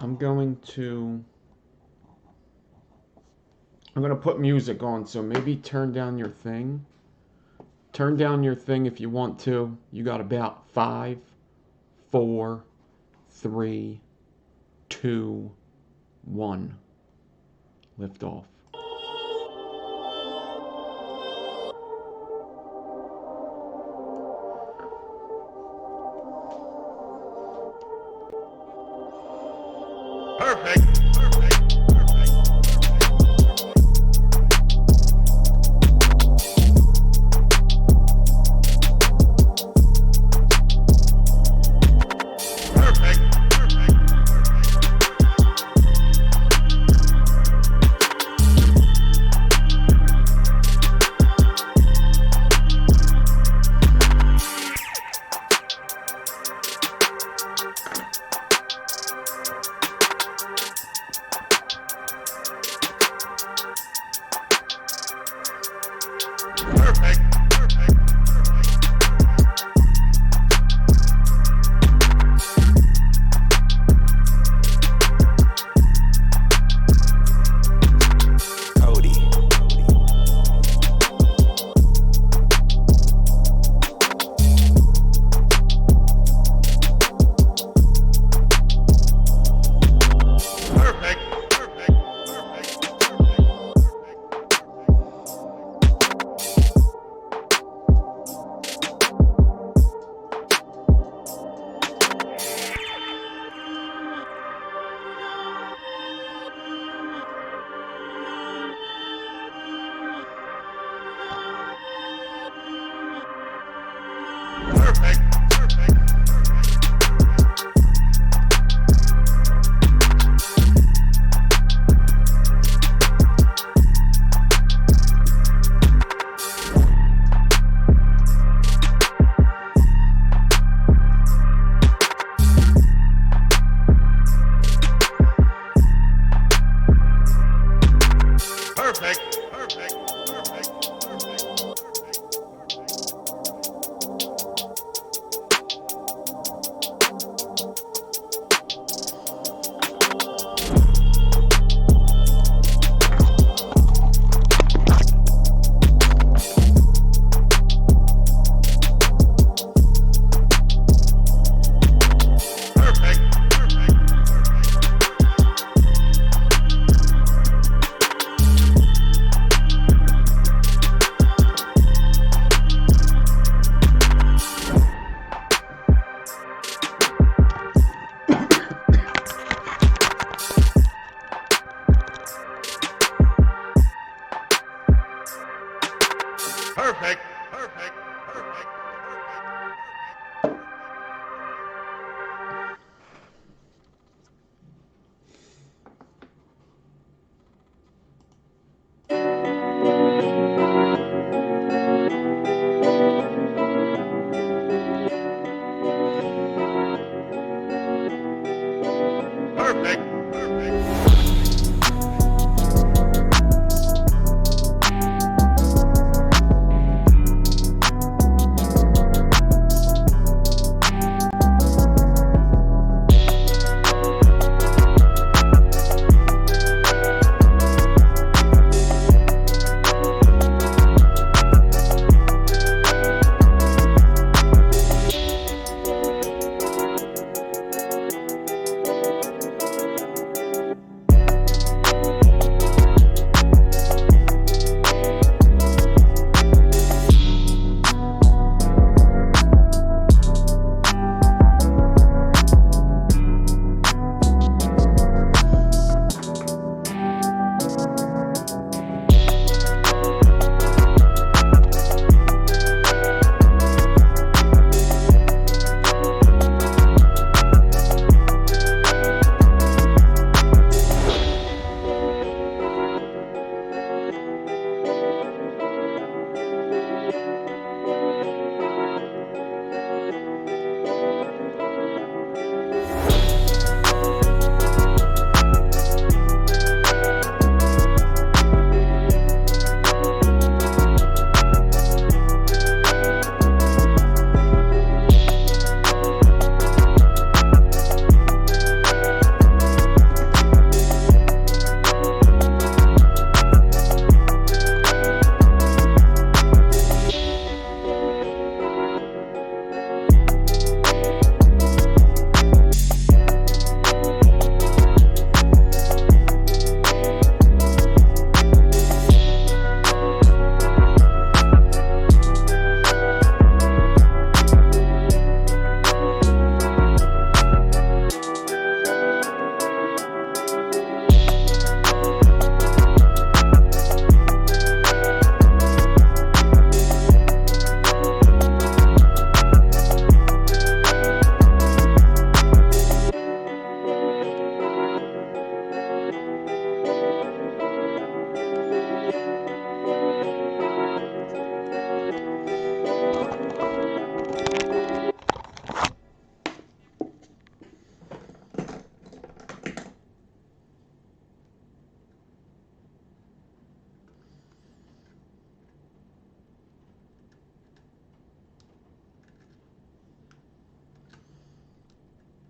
I'm going to put music on, so maybe turn down your thing. Turn down your thing if you want to. You got about 5, 4, 3, 2, 1. Lift off. Perfect.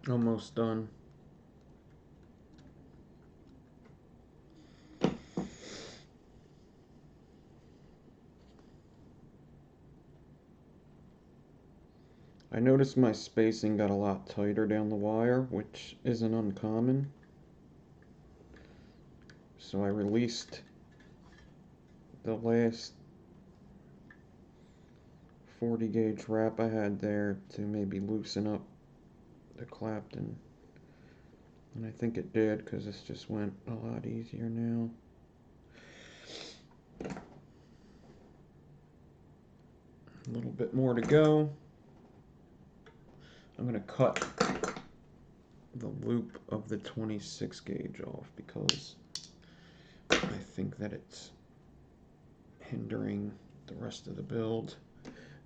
Almost done. I noticed my spacing got a lot tighter down the wire, which isn't uncommon. So I released the last 40 gauge wrap I had there to maybe loosen up the Clapton. And I think it did, because this just went a lot easier now. A little bit more to go. I'm going to cut the loop of the 26 gauge off because I think that it's hindering the rest of the build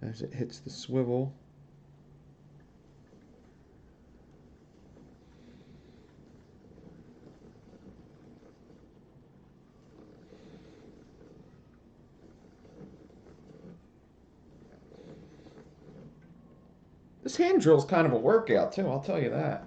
as it hits the swivel. This hand drill is kind of a workout too, I'll tell you that.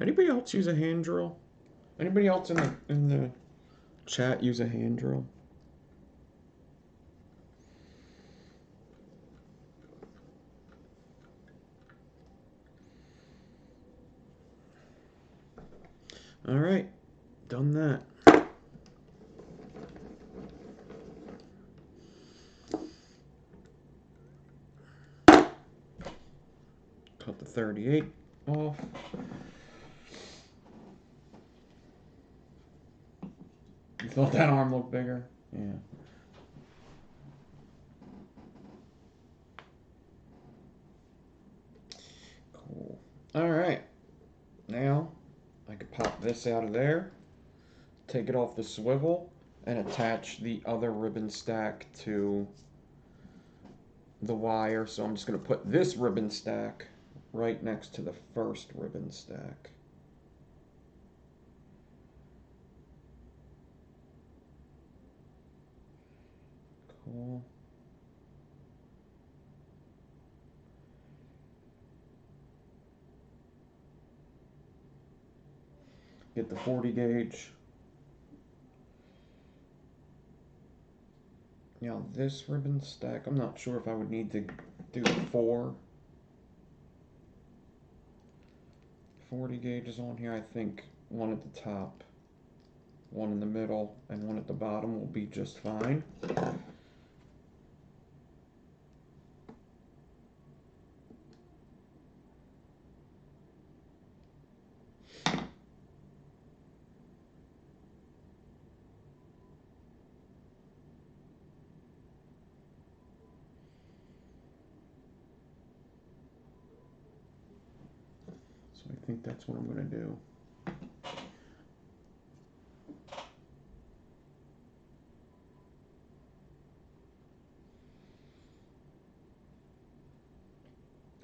Anybody else use a hand drill? Anybody else in the chat use a hand drill? All right, done that. Cut the 38 off. You thought that arm looked bigger? Yeah. Cool. All right. Now I could pop this out of there, take it off the swivel, and attach the other ribbon stack to the wire. So I'm just going to put this ribbon stack right next to the first ribbon stack. Cool. Get the 40 gauge. Now this ribbon stack, I'm not sure if I would need to do 4 40 gauges on here. I think one at the top, one in the middle, and one at the bottom will be just fine. So I think that's what I'm going to do.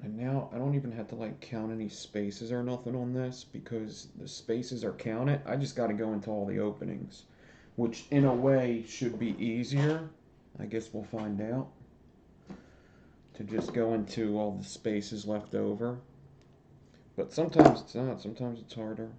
And now I don't even have to like count any spaces or nothing on this because the spaces are counted. I just got to go into all the openings, which in a way should be easier. I guess we'll find out. To just go into all the spaces left over. But sometimes it's not, sometimes it's harder.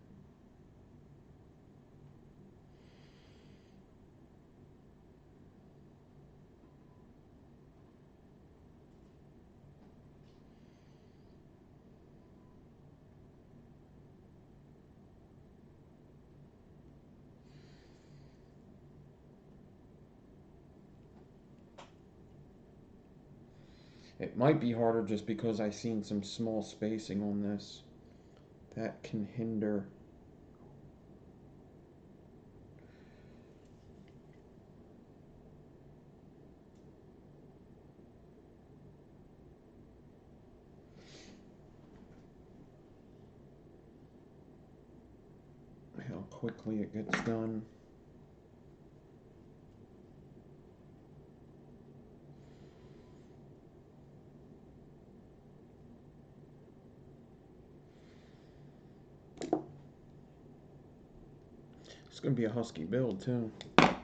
It might be harder just because I've seen some small spacing on this. That can hinder. quickly it gets done. It's going to be a husky build too. Alright,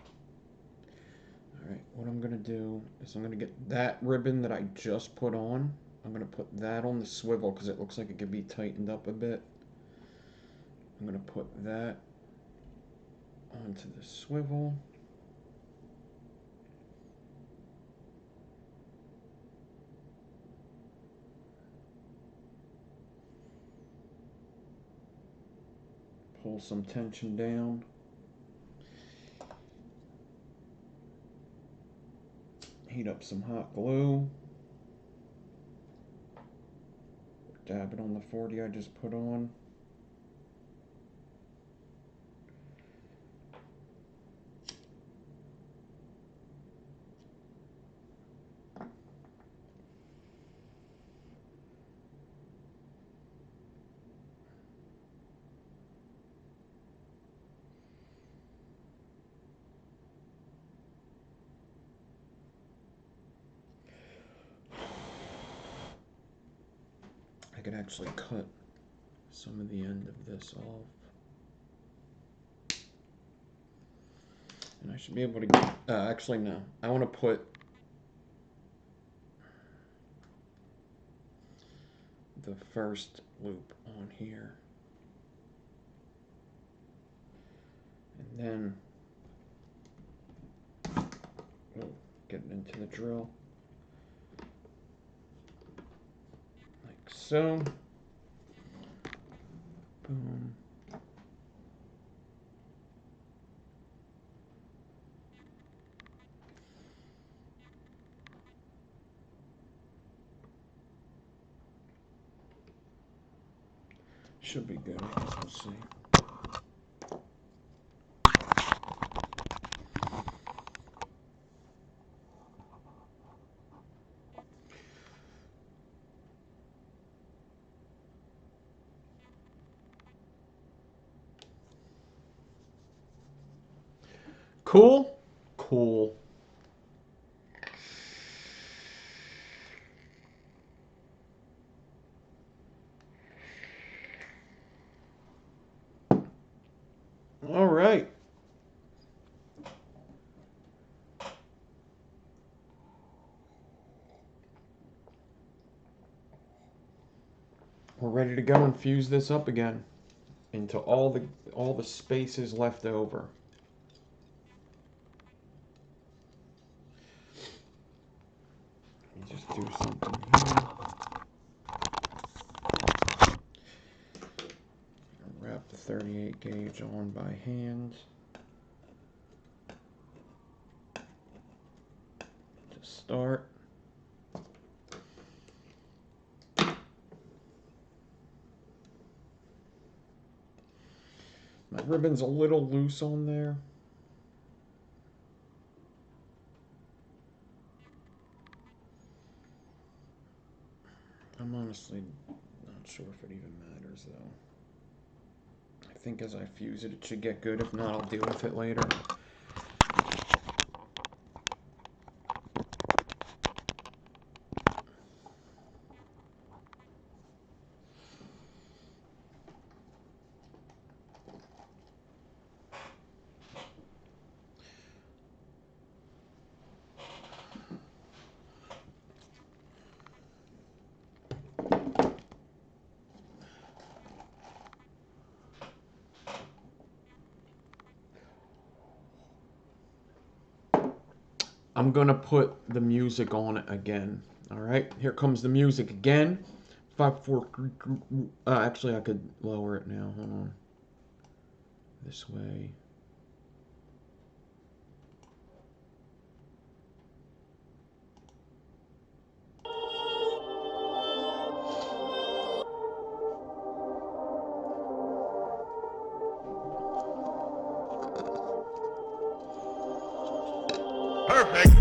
what I'm going to do is I'm going to get that ribbon that I just put on. I'm going to put that on the swivel because it looks like it could be tightened up a bit. I'm going to put that onto the swivel. Pull some tension down. Heat up some hot glue. Dab it on the 40 I just put on. I could actually cut some of the end of this off. And I should be able to get, actually no, I want to put the first loop on here. And then, get it into the drill. Like so. Boom. Should be good, I guess we'll see. Cool? Cool. All right. We're ready to go and fuse this up again into all the spaces left over. Let me just do something here. Wrap the 38 gauge on by hand. To start. My ribbon's a little loose on there. I'm honestly not sure if it even matters though. I think as I fuse it, it should get good. If not, I'll deal with it later. I'm gonna put the music on it again. All right, here comes the music again. 5, 4. Actually, I could lower it now. Hold on. This way. Perfect.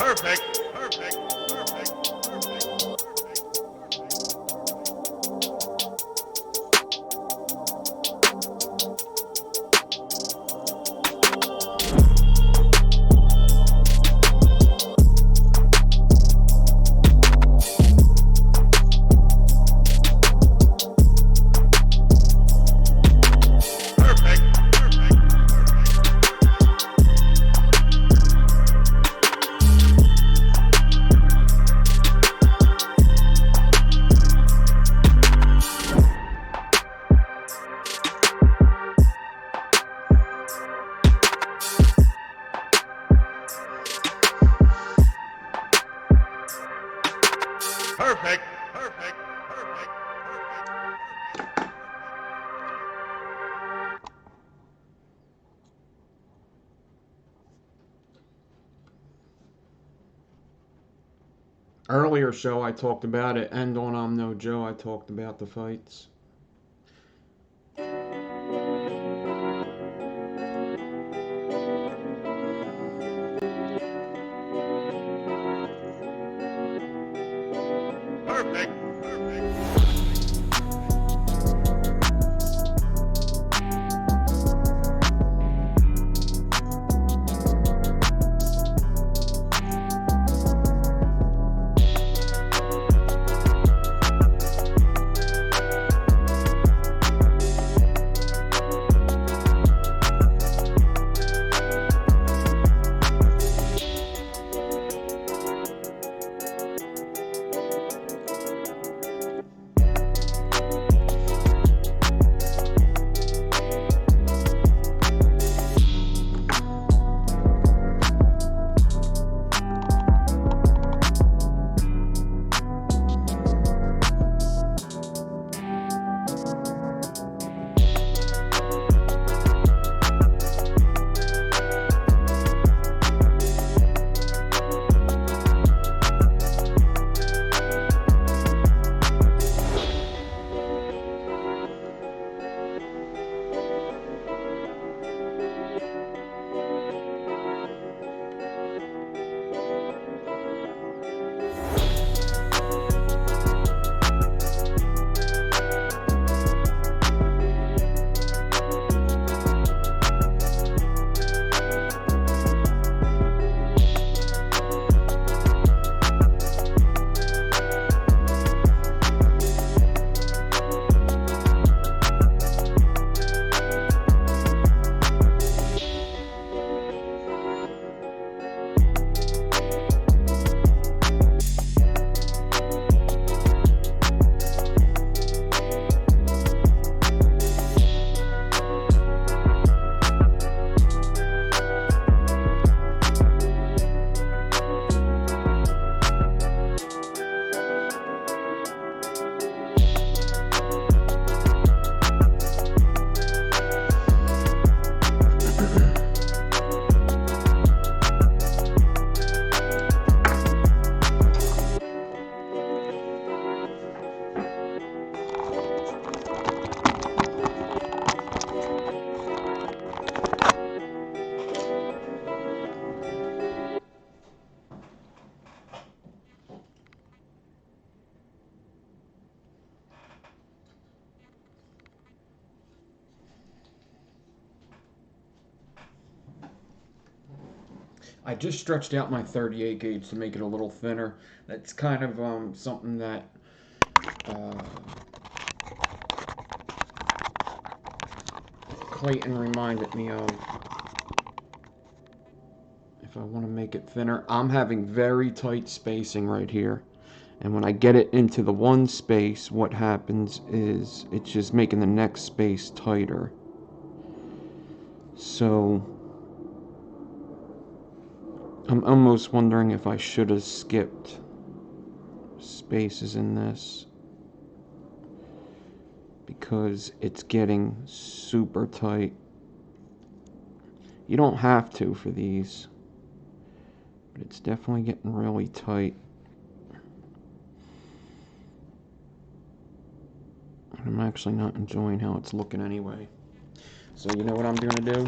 Perfect. Perfect. Perfect. Perfect. Perfect. Perfect. Earlier show I talked about it, and on I'm No Joe I talked about the fights. Perfect. Perfect. I just stretched out my 38 gauge to make it a little thinner. That's kind of something that uh, Clayton reminded me of. If I want to make it thinner, I'm having very tight spacing right here. And when I get it into the one space, what happens is it's just making the next space tighter. So I'm almost wondering if I should have skipped spaces in this, because it's getting super tight. You don't have to for these, but it's definitely getting really tight. I'm actually not enjoying how it's looking anyway. So you know what I'm going to do?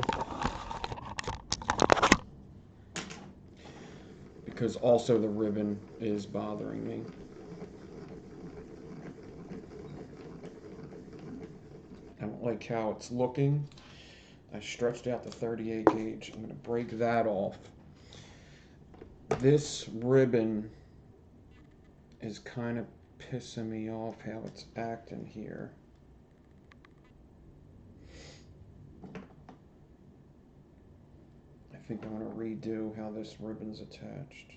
because also the ribbon is bothering me. I don't like how it's looking. I stretched out the 38 gauge. I'm going to break that off. This ribbon is kind of pissing me off how it's acting here. I think I'm going to redo how this ribbon's attached.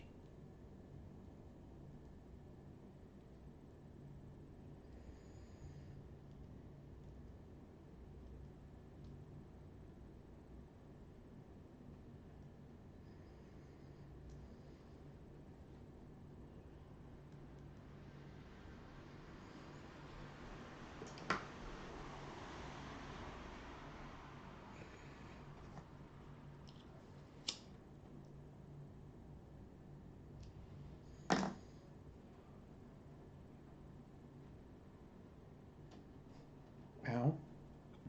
Ow,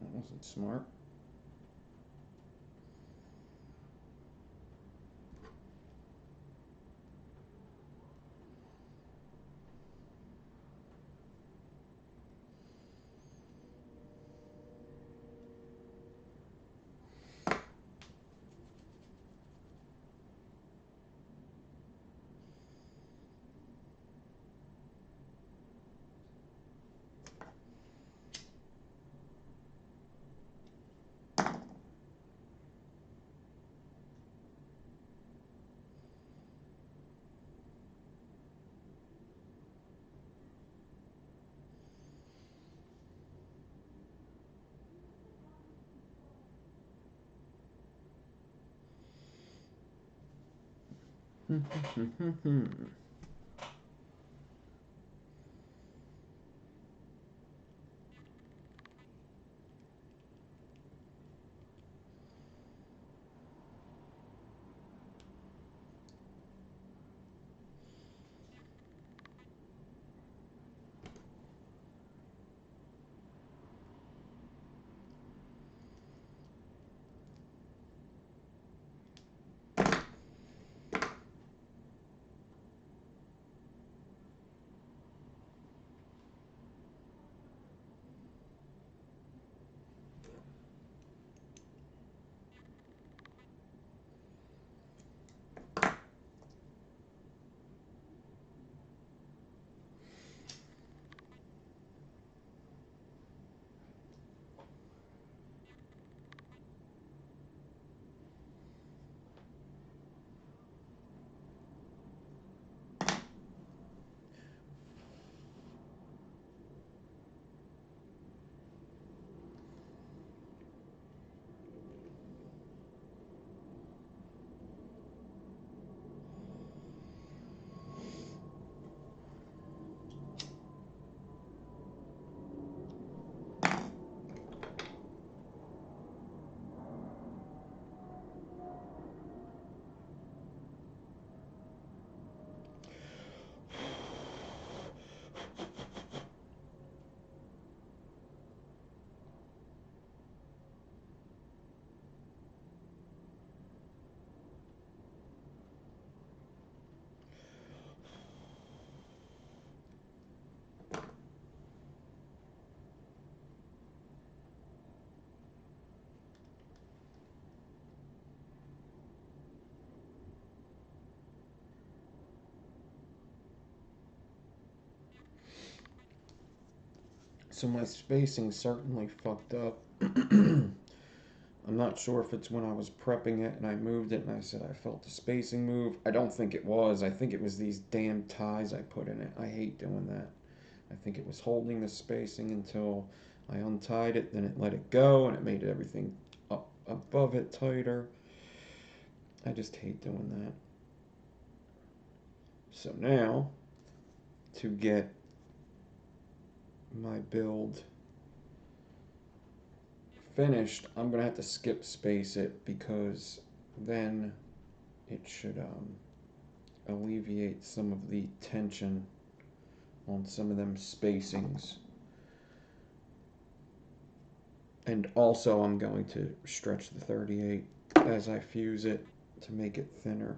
that wasn't smart. So my spacing certainly fucked up. I'm not sure if it's when I was prepping it and I moved it and I said I felt the spacing move. I don't think it was. I think it was these damn ties I put in it. I hate doing that. I think it was holding the spacing until I untied it, then it let it go and it made everything up above it tighter. I just hate doing that. So now, to get my build finished, I'm gonna have to skip space it because then it should alleviate some of the tension on some of them spacings. And also I'm going to stretch the 38 as I fuse it to make it thinner.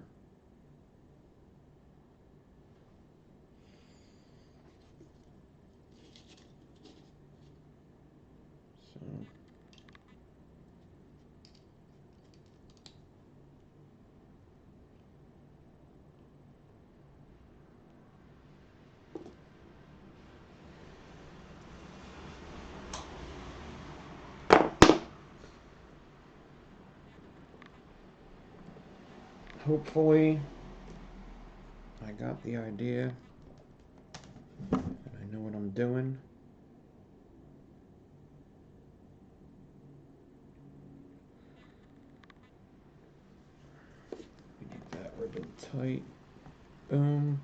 hopefully I got the idea and I know what I'm doing. Get that ribbon tight. Boom.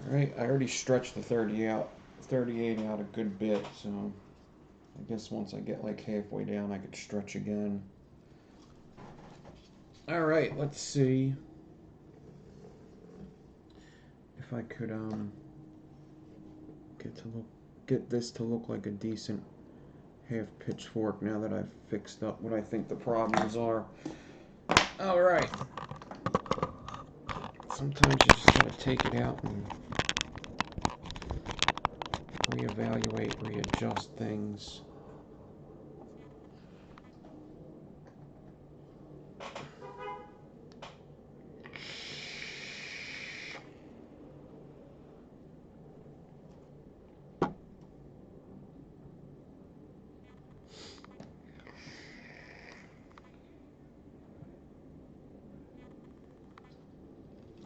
Alright, I already stretched the 38 out a good bit, so I guess once I get like halfway down I could stretch again. Alright, let's see if I could get this to look like a decent half pitchfork now that I've fixed up what I think the problems are. Alright. Sometimes you just gotta take it out and reevaluate, readjust things.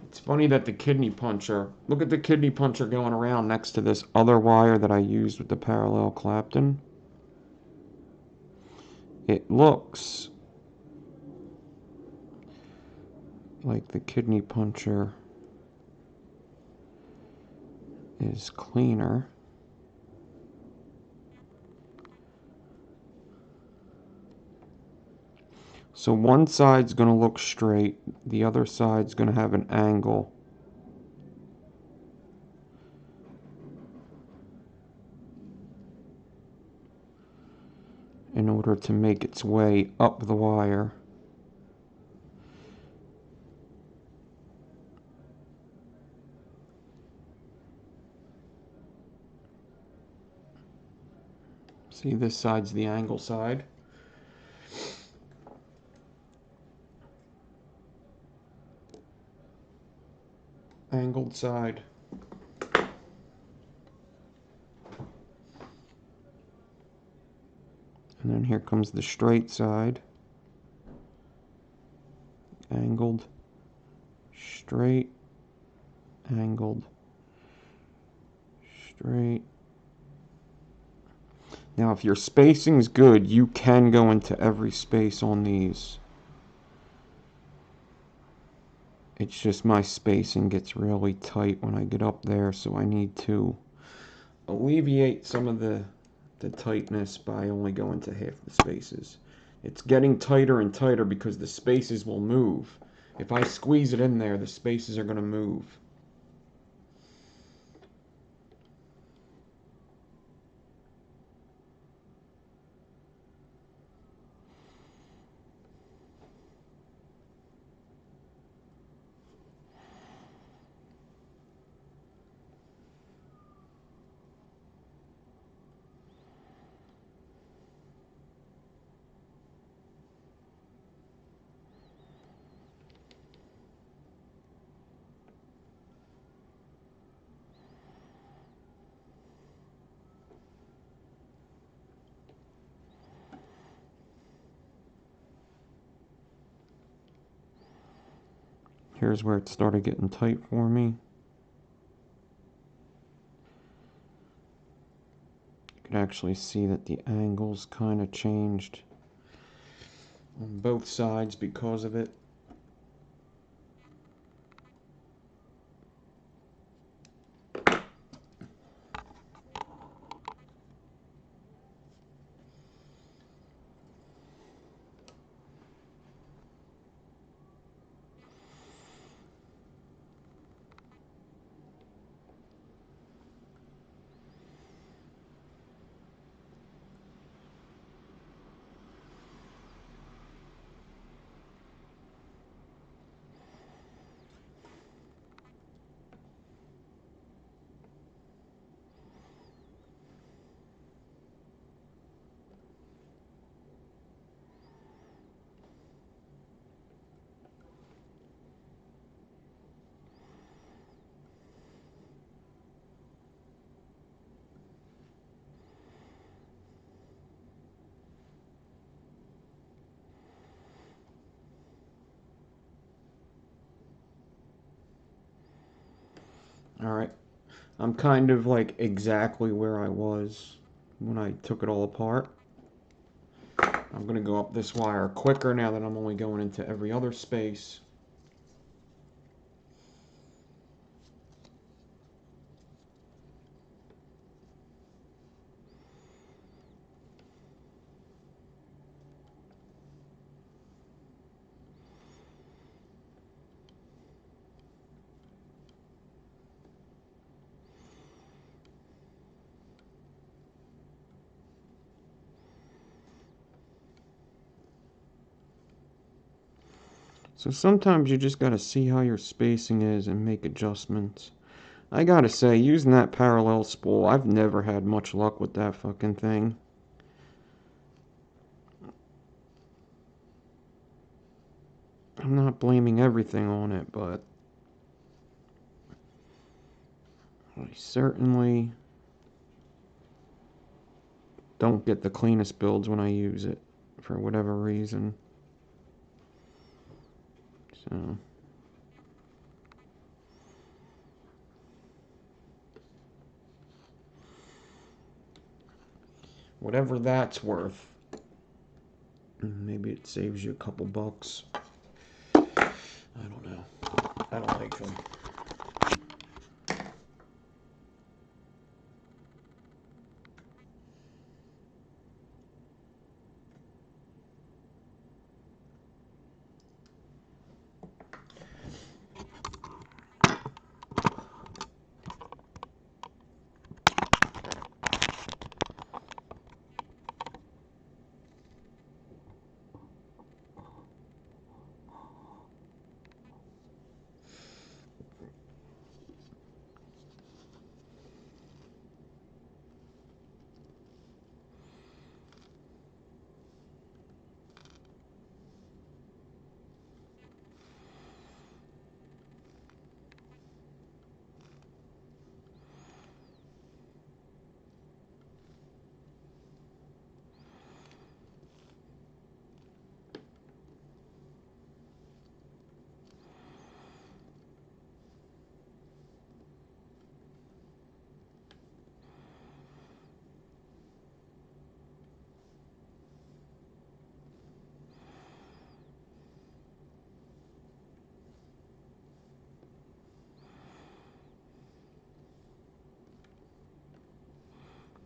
It's funny that the kidney puncher, look at the kidney puncher going around next to this other wire that I used with the parallel Clapton. It looks like the kidney puncher is cleaner. So one side's going to look straight, the other side's going to have an angle. In order to make its way up the wire. See, this side's the angle side. Angled side. And then here comes the straight side. Angled, straight, angled, straight. Now if your spacing's good, you can go into every space on these. It's just my spacing gets really tight when I get up there, so I need to alleviate some of the tightness by only going to half the spaces. It's getting tighter and tighter because the spaces will move. If I squeeze it in there, the spaces are going to move. Here's where it started getting tight for me. You can actually see that the angles kind of changed on both sides because of it. Alright. I'm kind of like exactly where I was when I took it all apart. I'm going to go up this wire quicker now that I'm only going into every other space. So sometimes you just gotta see how your spacing is and make adjustments. I gotta say, using that parallel spool, I've never had much luck with that fucking thing. I'm not blaming everything on it, but I certainly don't get the cleanest builds when I use it, for whatever reason. So... whatever that's worth. Maybe it saves you a couple bucks. I don't know. I don't like them.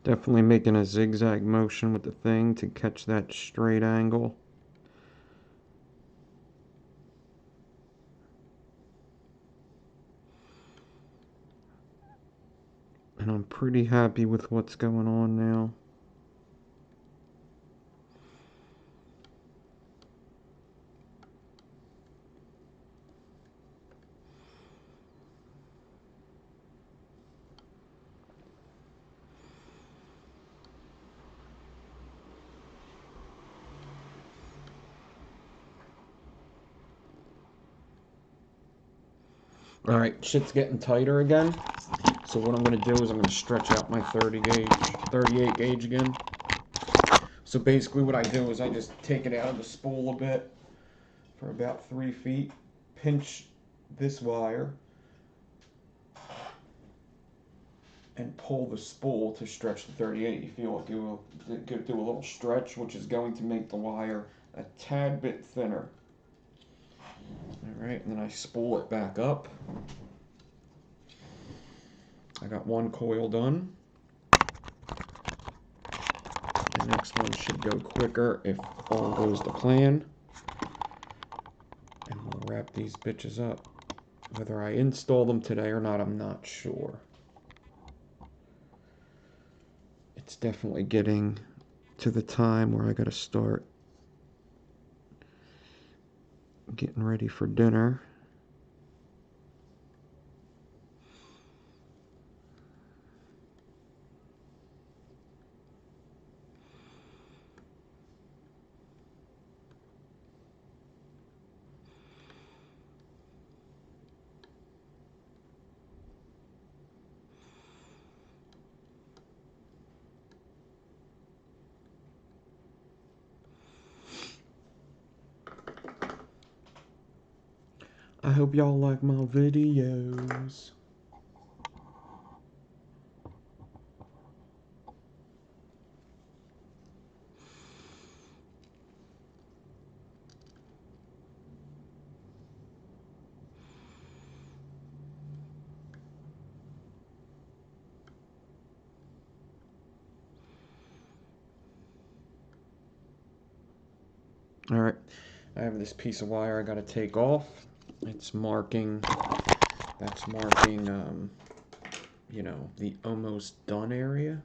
Definitely making a zigzag motion with the thing to catch that straight angle. And I'm pretty happy with what's going on now. Alright, shit's getting tighter again. So what I'm going to do is I'm going to stretch out my 38 gauge again. So basically what I do is I just take it out of the spool a bit for about 3 feet, pinch this wire, and pull the spool to stretch the 38. You feel like you will do a little stretch, which is going to make the wire a tad bit thinner. Alright, and then I spool it back up. I got one coil done. The next one should go quicker if all goes to plan. And we'll wrap these bitches up. Whether I install them today or not, I'm not sure. It's definitely getting to the time where I gotta start getting ready for dinner. I hope y'all like my videos. All right, I have this piece of wire I got to take off. It's marking, that's marking, you know, the almost done area.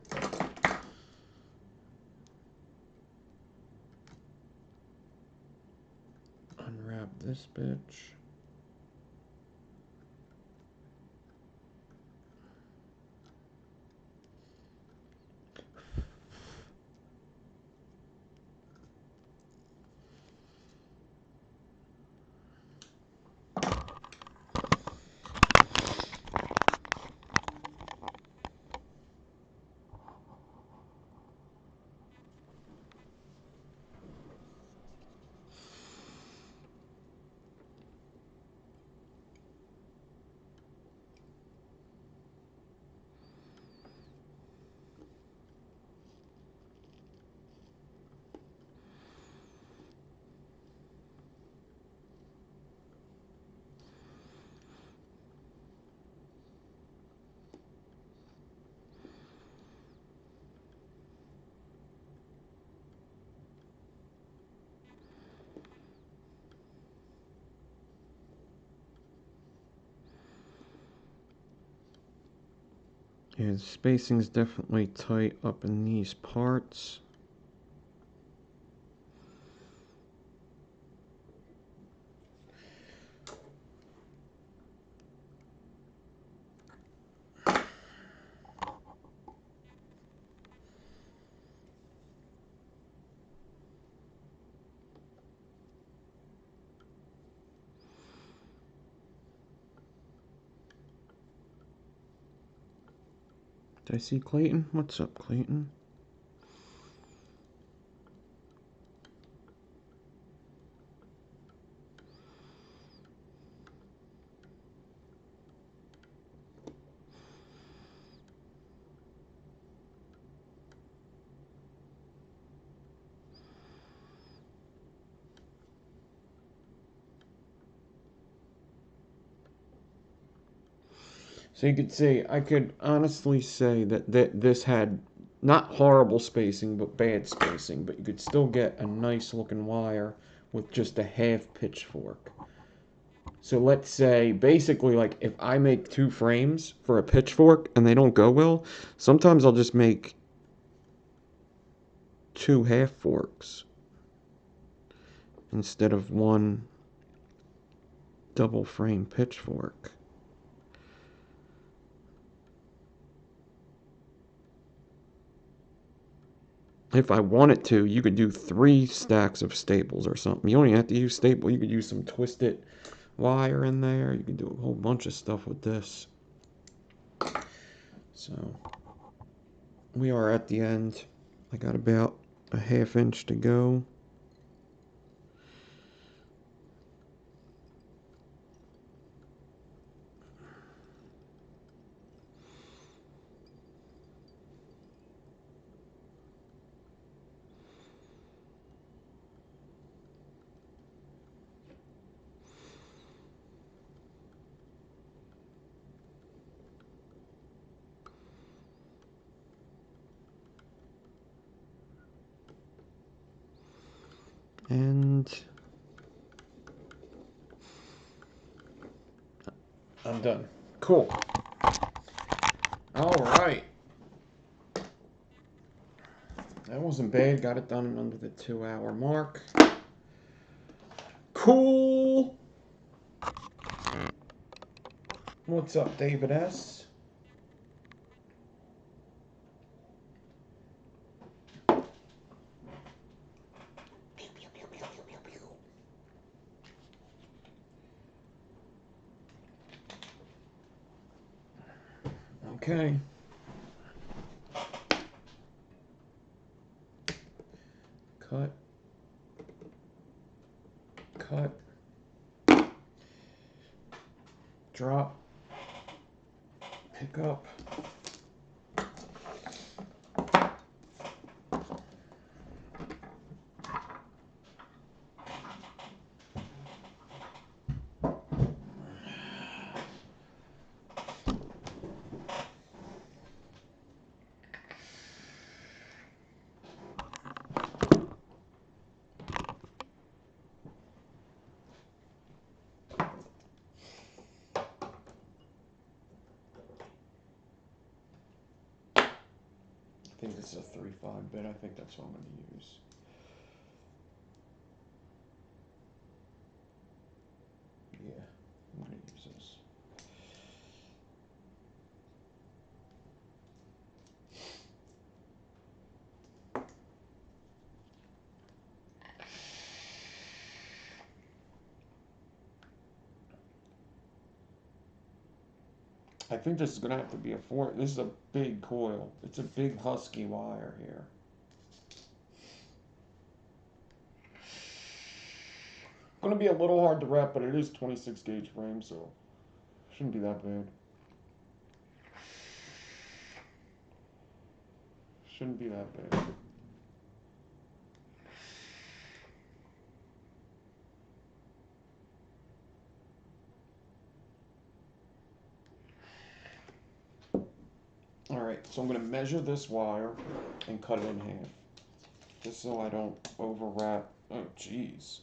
Unwrap this bitch. Yeah, the spacing's definitely tight up in these parts. Did I see Clayton? What's up, Clayton? So you could say, I could honestly say that this had not horrible spacing, but bad spacing, but you could still get a nice looking wire with just a half pitchfork. So let's say, basically, like if I make 2 frames for a pitchfork and they don't go well, sometimes I'll just make 2 half forks instead of 1 double frame pitchfork. If I wanted to, you could do 3 stacks of staples or something. You don't even have to use staple. You could use some twisted wire in there. You could do a whole bunch of stuff with this. So we are at the end. I got about a ½ inch to go. And I'm done. Cool. All right. That wasn't bad. Got it done in under the 2-hour mark. Cool. What's up, David S? Okay. Cut. Cut. Drop. Pick up. think this is a 3/5 bit. I think that's what I'm going to use. Yeah, I'm going to use this. I think this is going to have to be a 4. This is a big coil. It's a big husky wire here. Going to be a little hard to wrap, but it is 26 gauge frame, so shouldn't be that bad. Shouldn't be that bad. Alright, so I'm going to measure this wire and cut it in half. Just so I don't overwrap. Oh, jeez.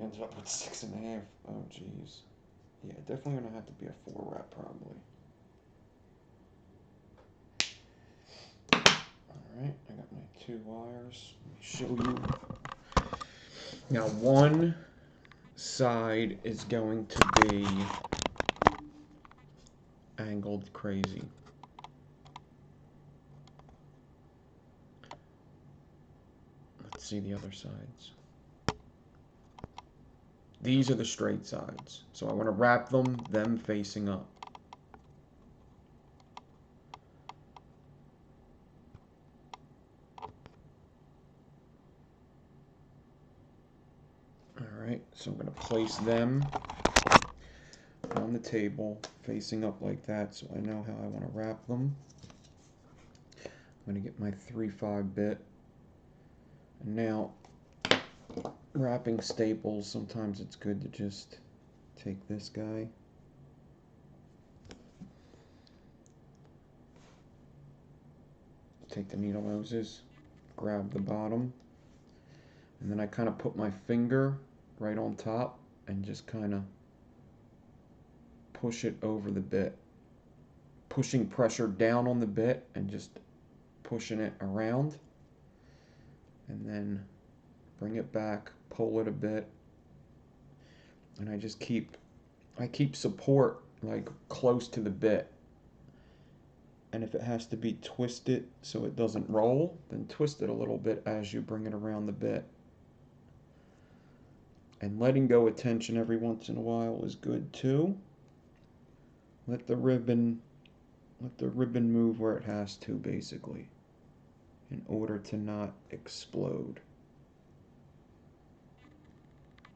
Ends up with 6.5. Oh, jeez. Yeah, definitely going to have to be a 4 wrap, probably. Alright, I got my 2 wires. Let me show you. Now, one side is going to be angled crazy. Let's see the other sides. These are the straight sides. So I want to wrap them facing up. Alright, so I'm going to place them on the table facing up like that so I know how I want to wrap them. I'm going to get my 3/5 bit. And now, wrapping staples, sometimes it's good to just take this guy. Take the needle noses, grab the bottom, and then I kind of put my finger right on top and just kind of push it over the bit. Pushing pressure down on the bit and just pushing it around. And then bring it back, pull it a bit, and I keep support like close to the bit. And if it has to be twisted so it doesn't roll, then twist it a little bit as you bring it around the bit. And letting go of tension every once in a while is good too. Let the ribbon move where it has to, basically, in order to not explode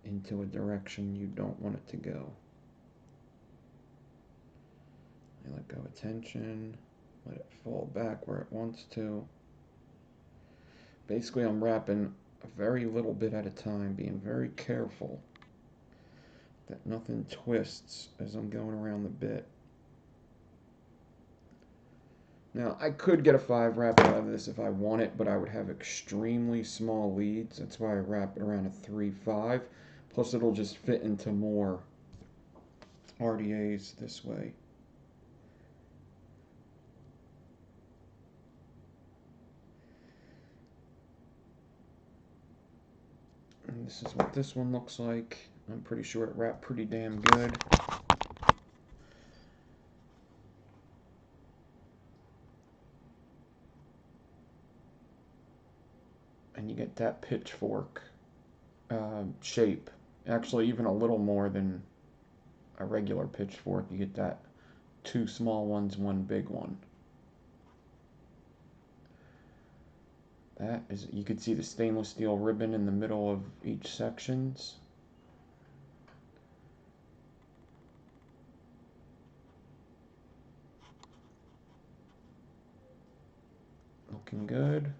into a direction you don't want it to go. I let go of tension, let it fall back where it wants to. Basically, I'm wrapping a very little bit at a time, being very careful that nothing twists as I'm going around the bit. Now, I could get a 5 wrap out of this if I want it, but I would have extremely small leads. That's why I wrap it around a 3/5. Plus, it'll just fit into more RDAs this way. And this is what this one looks like. I'm pretty sure it wrapped pretty damn good. And you get that pitchfork shape. Actually, even a little more than a regular pitchfork. You get that 2 small ones, 1 big one. That is, you could see the stainless steel ribbon in the middle of each sections. Looking good.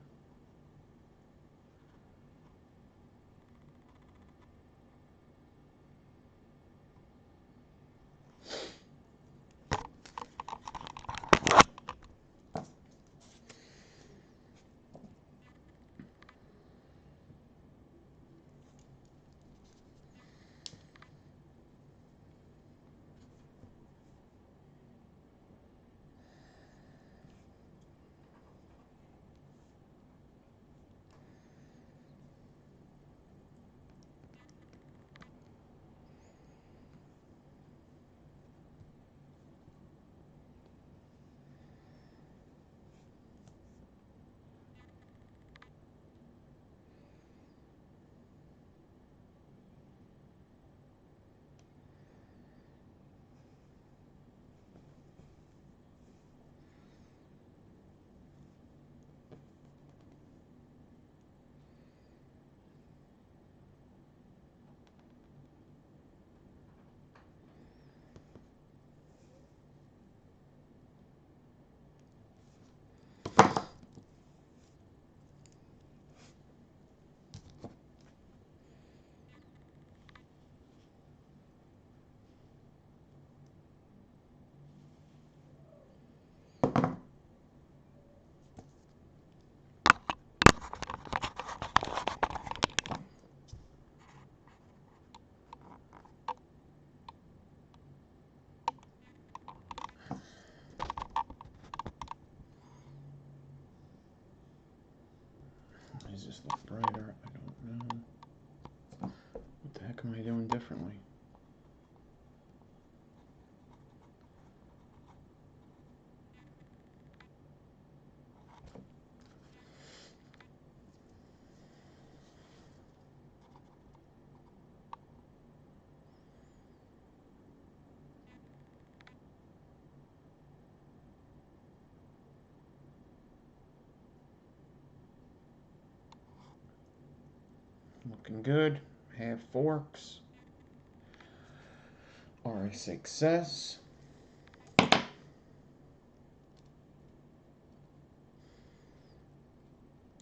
look brighter. I don't know. What the heck am I doing differently? Looking good. Half forks. Are a success.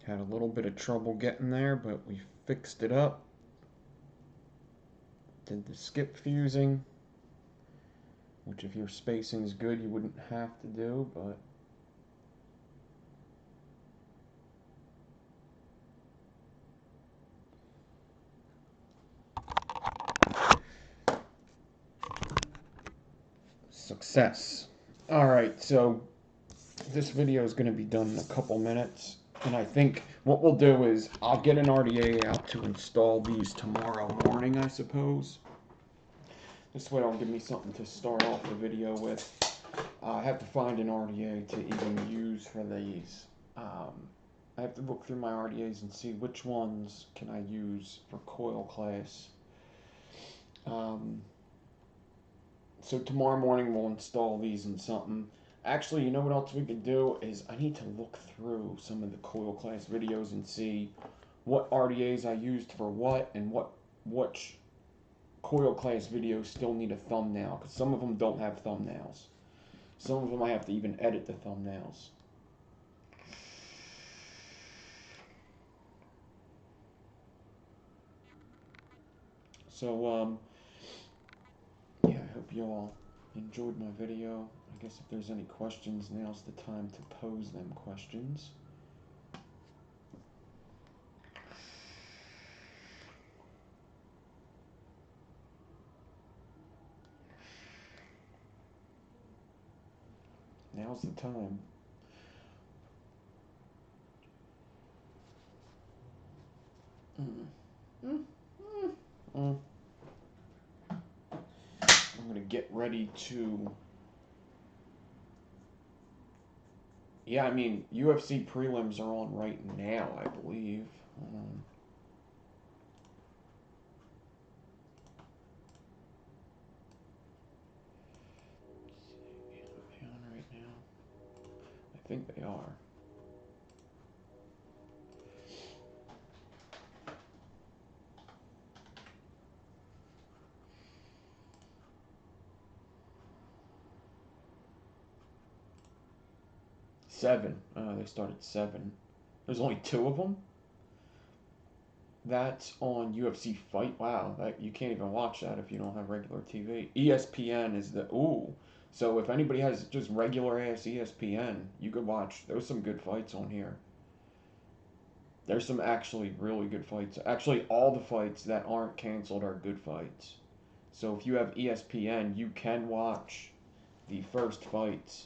Had a little bit of trouble getting there, but we fixed it up. Did the skip fusing, which if your spacing is good, you wouldn't have to do, but success. Alright, so this video is going to be done in a couple minutes, and I think what we'll do is I'll get an RDA out to install these tomorrow morning, I suppose. This way it'll give me something to start off the video with. I have to find an RDA to even use for these. I have to look through my RDAs and see which ones can I use for coil class. So tomorrow morning we'll install these in something. Actually, you know what else we could do is I need to look through some of the coil class videos and see what RDAs I used for what and which coil class videos still need a thumbnail, because some of them don't have thumbnails. Some of them I have to even edit the thumbnails. So, yeah, I hope you all enjoyed my video. I guess if there's any questions, now's the time to pose them questions. Now's the time. I'm gonna get ready to. Yeah, I mean, UFC prelims are on right now, I believe. Are they on right now? I think they are. Seven. They started 7. There's only 2 of them. That's on UFC Fight. Wow, that you can't even watch that if you don't have regular TV. ESPN is the So if anybody has just regular ass ESPN, you could watch. There's some good fights on here. There's some actually really good fights. Actually, all the fights that aren't canceled are good fights. So if you have ESPN, you can watch the first fights.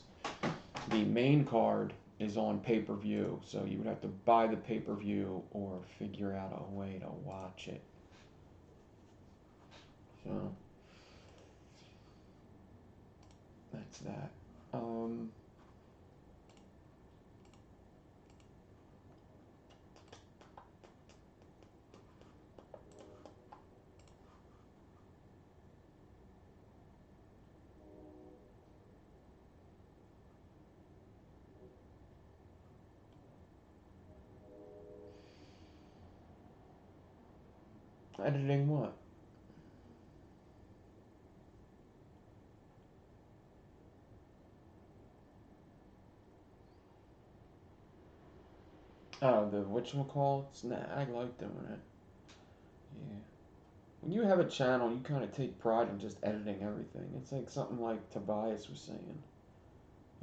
The main card is on pay-per-view, so you would have to buy the pay-per-view or figure out a way to watch it. So that's that. Editing what? Oh, the whatchamacallits? Nah, I like doing it. Yeah. When you have a channel, you kind of take pride in just editing everything. It's like something like Tobias was saying.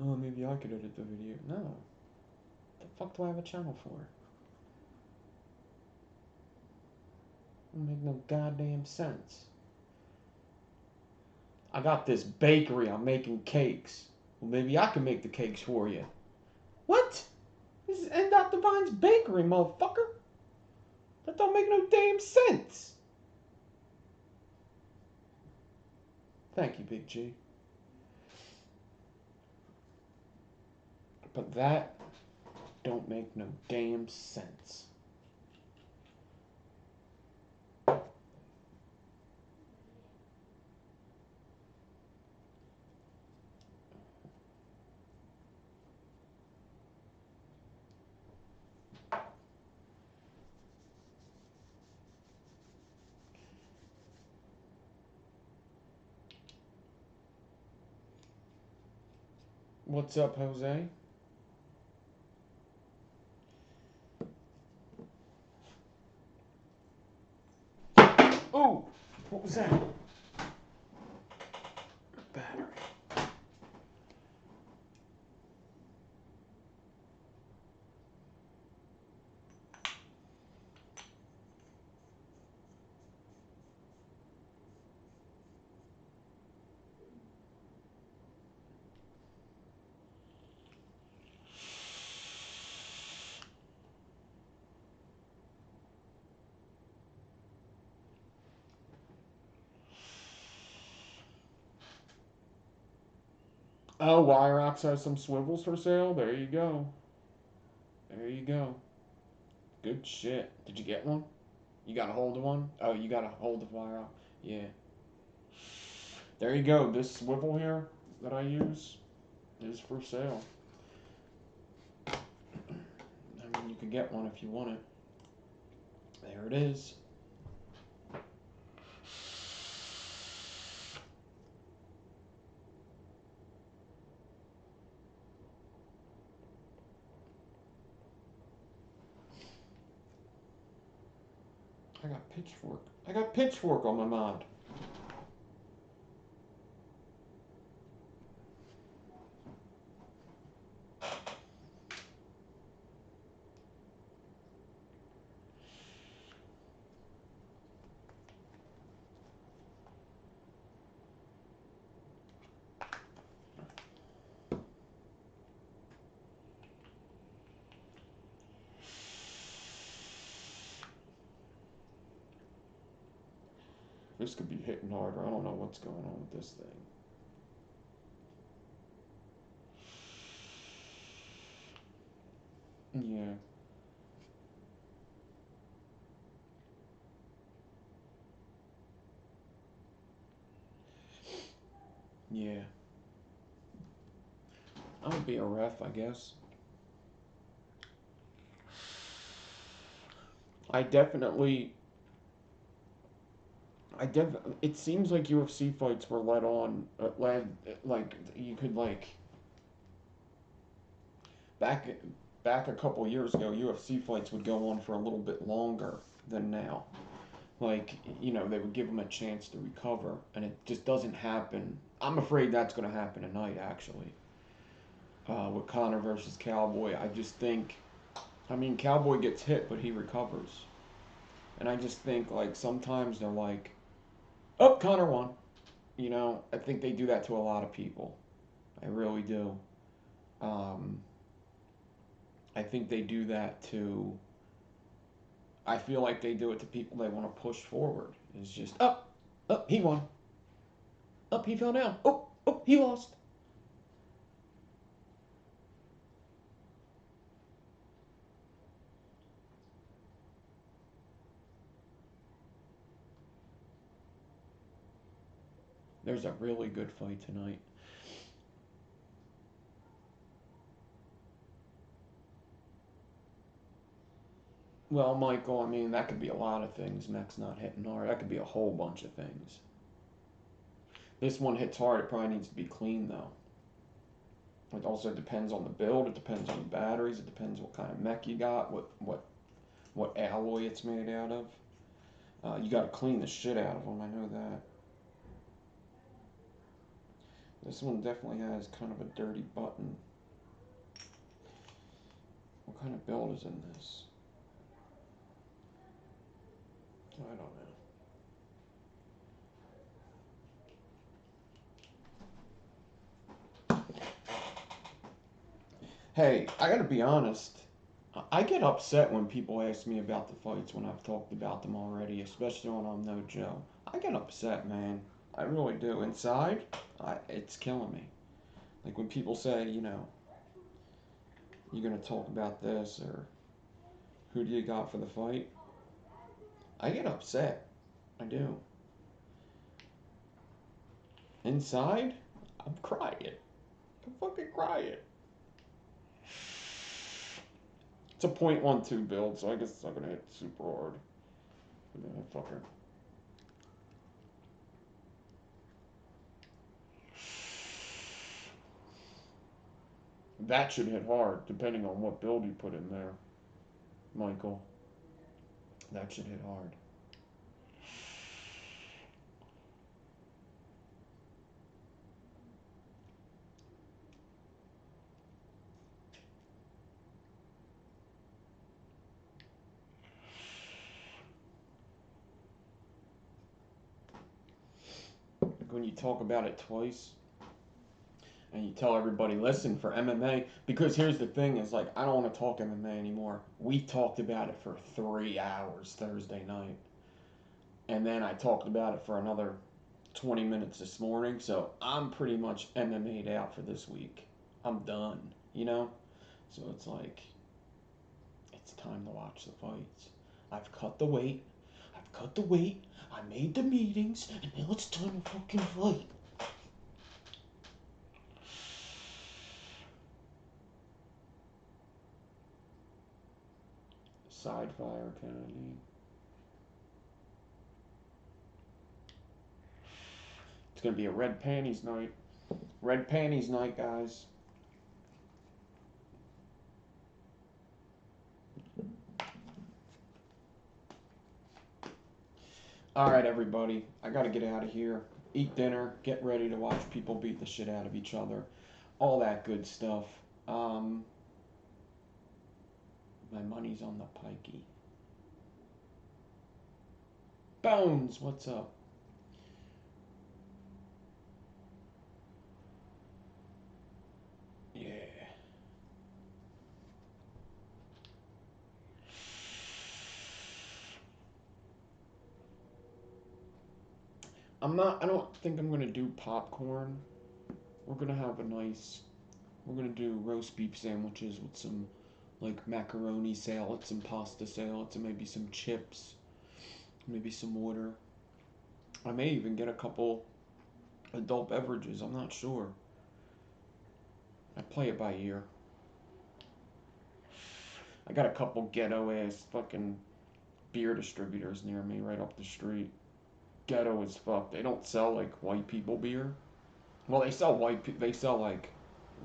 Oh, maybe I could edit the video. No. What the fuck do I have a channel for? It don't make no goddamn sense. I got this bakery. I'm making cakes. Well, maybe I can make the cakes for you. What? This is N. Divine's bakery, motherfucker. That don't make no damn sense. Thank you, Big G. But that don't make no damn sense. What's up, Jose? Ooh, what was that? Battery. Oh, Wirox has some swivels for sale. There you go. There you go. Good shit. Did you get one? You got a hold of one? Oh, you got a hold of Wirox? Yeah. There you go. This swivel here that I use is for sale. I mean, you can get one if you want it. There it is. I got pitchfork. I got pitchfork on my mod. This could be hitting harder. I don't know what's going on with this thing. Yeah. Yeah. I would be a ref, I guess. It seems like UFC fights were let on, like you could back back a couple years ago, UFC fights would go on for a little bit longer than now. Like, they would give them a chance to recover, and it just doesn't happen. I'm afraid that's going to happen tonight, actually. With Conor versus Cowboy, I just think, Cowboy gets hit, but he recovers. And I just think, like, sometimes they're like, oh, Conor won. I think they do that to a lot of people. I really do. I think they do that to. I feel like they do it to people they want to push forward. It's just, he won. He fell down. He lost. There's a really good fight tonight. Well, Michael, that could be a lot of things. Mech's not hitting hard. That could be a whole bunch of things. This one hits hard. It probably needs to be clean, though. It also depends on the build. It depends on the batteries. It depends what kind of mech you got, what alloy it's made out of. You got to clean the shit out of them. I know that. This one definitely has kind of a dirty button. What kind of build is in this? I don't know. Hey, I gotta be honest. I get upset when people ask me about the fights when I've talked about them already, especially when I'm no Joe. I get upset, man. I really do. Inside, it's killing me. Like when people say, you know, you're gonna talk about this or who do you got for the fight? I get upset. I do. Inside, I'm crying. I'm fucking crying. It's a .12 build, so I guess it's not gonna hit super hard. Yeah, fucker. That should hit hard, depending on what build you put in there, Michael. That should hit hard. When you talk about it twice, and you tell everybody, listen, for MMA, because here's the thing is like, I don't want to talk MMA anymore. We talked about it for 3 hours Thursday night. And then I talked about it for another 20 minutes this morning. So I'm pretty much MMA'd out for this week. I'm done, you know? So it's like, it's time to watch the fights. I've cut the weight. I've cut the weight. I made the meetings. And now it's time to fucking fight. Side fire, Kennedy. It's going to be a red panties night. Red panties night, guys. All right, everybody. I got to get out of here. Eat dinner. Get ready to watch people beat the shit out of each other. All that good stuff. My money's on the pikey. Bones, what's up? Yeah. I don't think I'm gonna do popcorn. We're gonna have we're gonna do roast beef sandwiches with some like macaroni salads, some pasta salads, and maybe some chips, maybe some water. I may even get a couple adult beverages, I'm not sure. I play it by ear. I got a couple ghetto ass fucking beer distributors near me right up the street. Ghetto as fuck. They don't sell like white people beer. Well, they sell like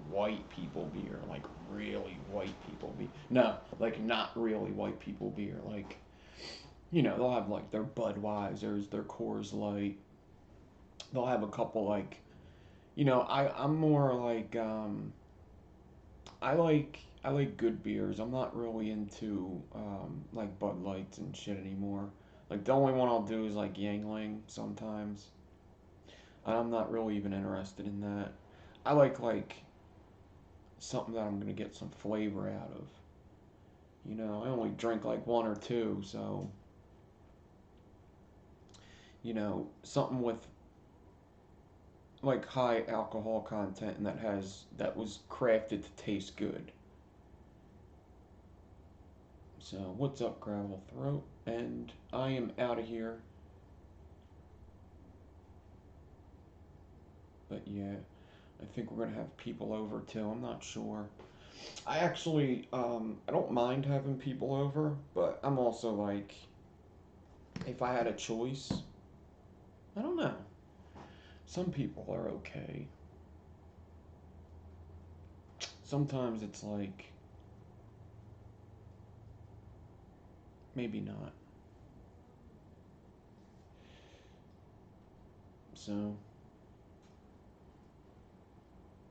white people beer, like really white people beer. No, like not really white people beer. Like, you know, they'll have like their Budweisers, their Coors Light. They'll have a couple like, you know, I'm more like I like good beers. I'm not really into like Bud Lights and shit anymore. Like the only one I'll do is like Yangling sometimes. I'm not really even interested in that. I like something that I'm gonna get some flavor out of. You know, I only drink like one or two, so you know, something with like high alcohol content and that was crafted to taste good. So what's up, Gravel Throat? And I am out of here. But yeah, I think we're gonna have people over too. I'm not sure. I actually I don't mind having people over, but I'm also like, if I had a choice, I don't know. Some people are okay. Sometimes it's like, maybe not. So,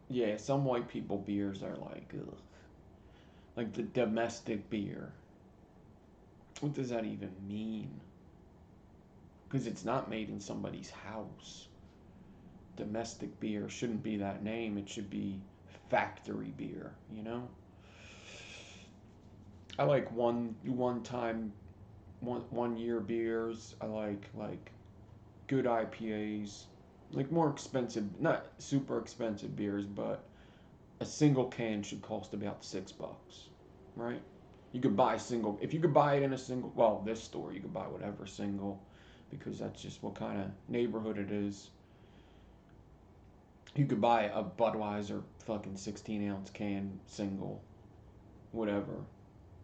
yeah, some white people beers are like, ugh. Like the domestic beer. What does that even mean? Because it's not made in somebody's house. Domestic beer shouldn't be that name. It should be factory beer, you know? I like one year beers. I like good IPAs. Like more expensive, not super expensive beers, but a single can should cost about $6, right? You could buy single if you could buy it in a single. Well, this store you could buy whatever single, because that's just what kind of neighborhood it is. You could buy a Budweiser fucking 16-ounce can single, whatever.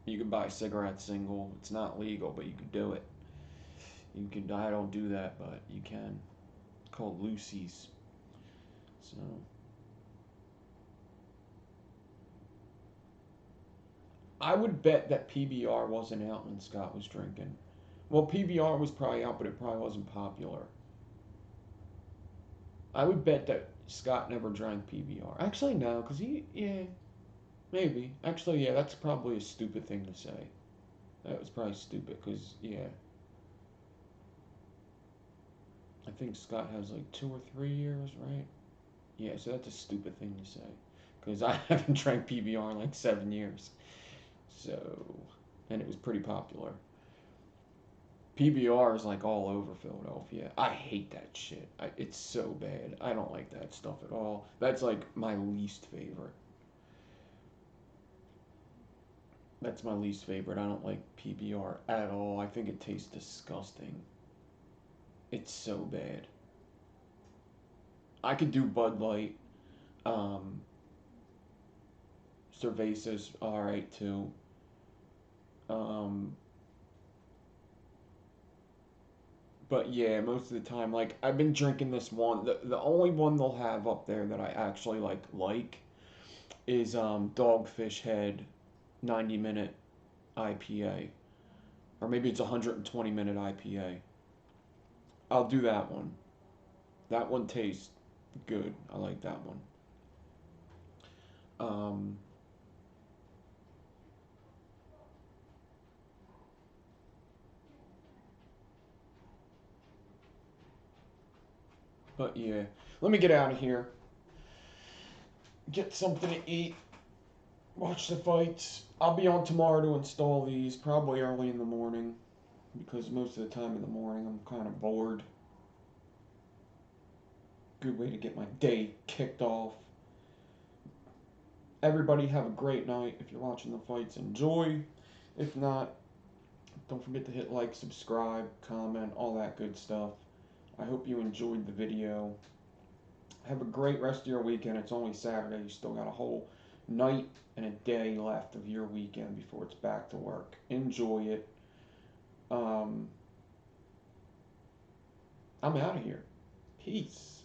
You could buy cigarettes single. It's not legal, but you could do it. You could. I don't do that, but you can. It's called Lucy's. So I would bet that PBR wasn't out when Scott was drinking. Well, PBR was probably out, but it probably wasn't popular. I would bet that Scott never drank PBR. Actually, no, because yeah, maybe. Actually, yeah, that's probably a stupid thing to say. That was probably stupid, because, yeah, I think Scott has like 2 or 3 years, right? Yeah, so that's a stupid thing to say, because I haven't drank PBR in like 7 years. So, and it was pretty popular. PBR is like all over Philadelphia. I hate that shit. It's so bad. I don't like that stuff at all. That's like my least favorite. That's my least favorite. I don't like PBR at all. I think it tastes disgusting. It's so bad. I could do Bud Light. Um, Cerveza's alright too. Um, but yeah, most of the time, like I've been drinking this one. The only one they'll have up there that I actually like is Dogfish Head 90-minute IPA, or maybe it's 120-minute IPA. I'll do that one. That one tastes good. I like that one. Um, but yeah, let me get out of here. Get something to eat. Watch the fights. I'll be on tomorrow to install these, probably early in the morning, because most of the time in the morning I'm kind of bored. Good way to get my day kicked off. Everybody have a great night. If you're watching the fights, enjoy. If not, don't forget to hit like, subscribe, comment, all that good stuff. I hope you enjoyed the video. Have a great rest of your weekend. It's only Saturday. You still got a whole night and a day left of your weekend before it's back to work. Enjoy it. I'm out of here. Peace.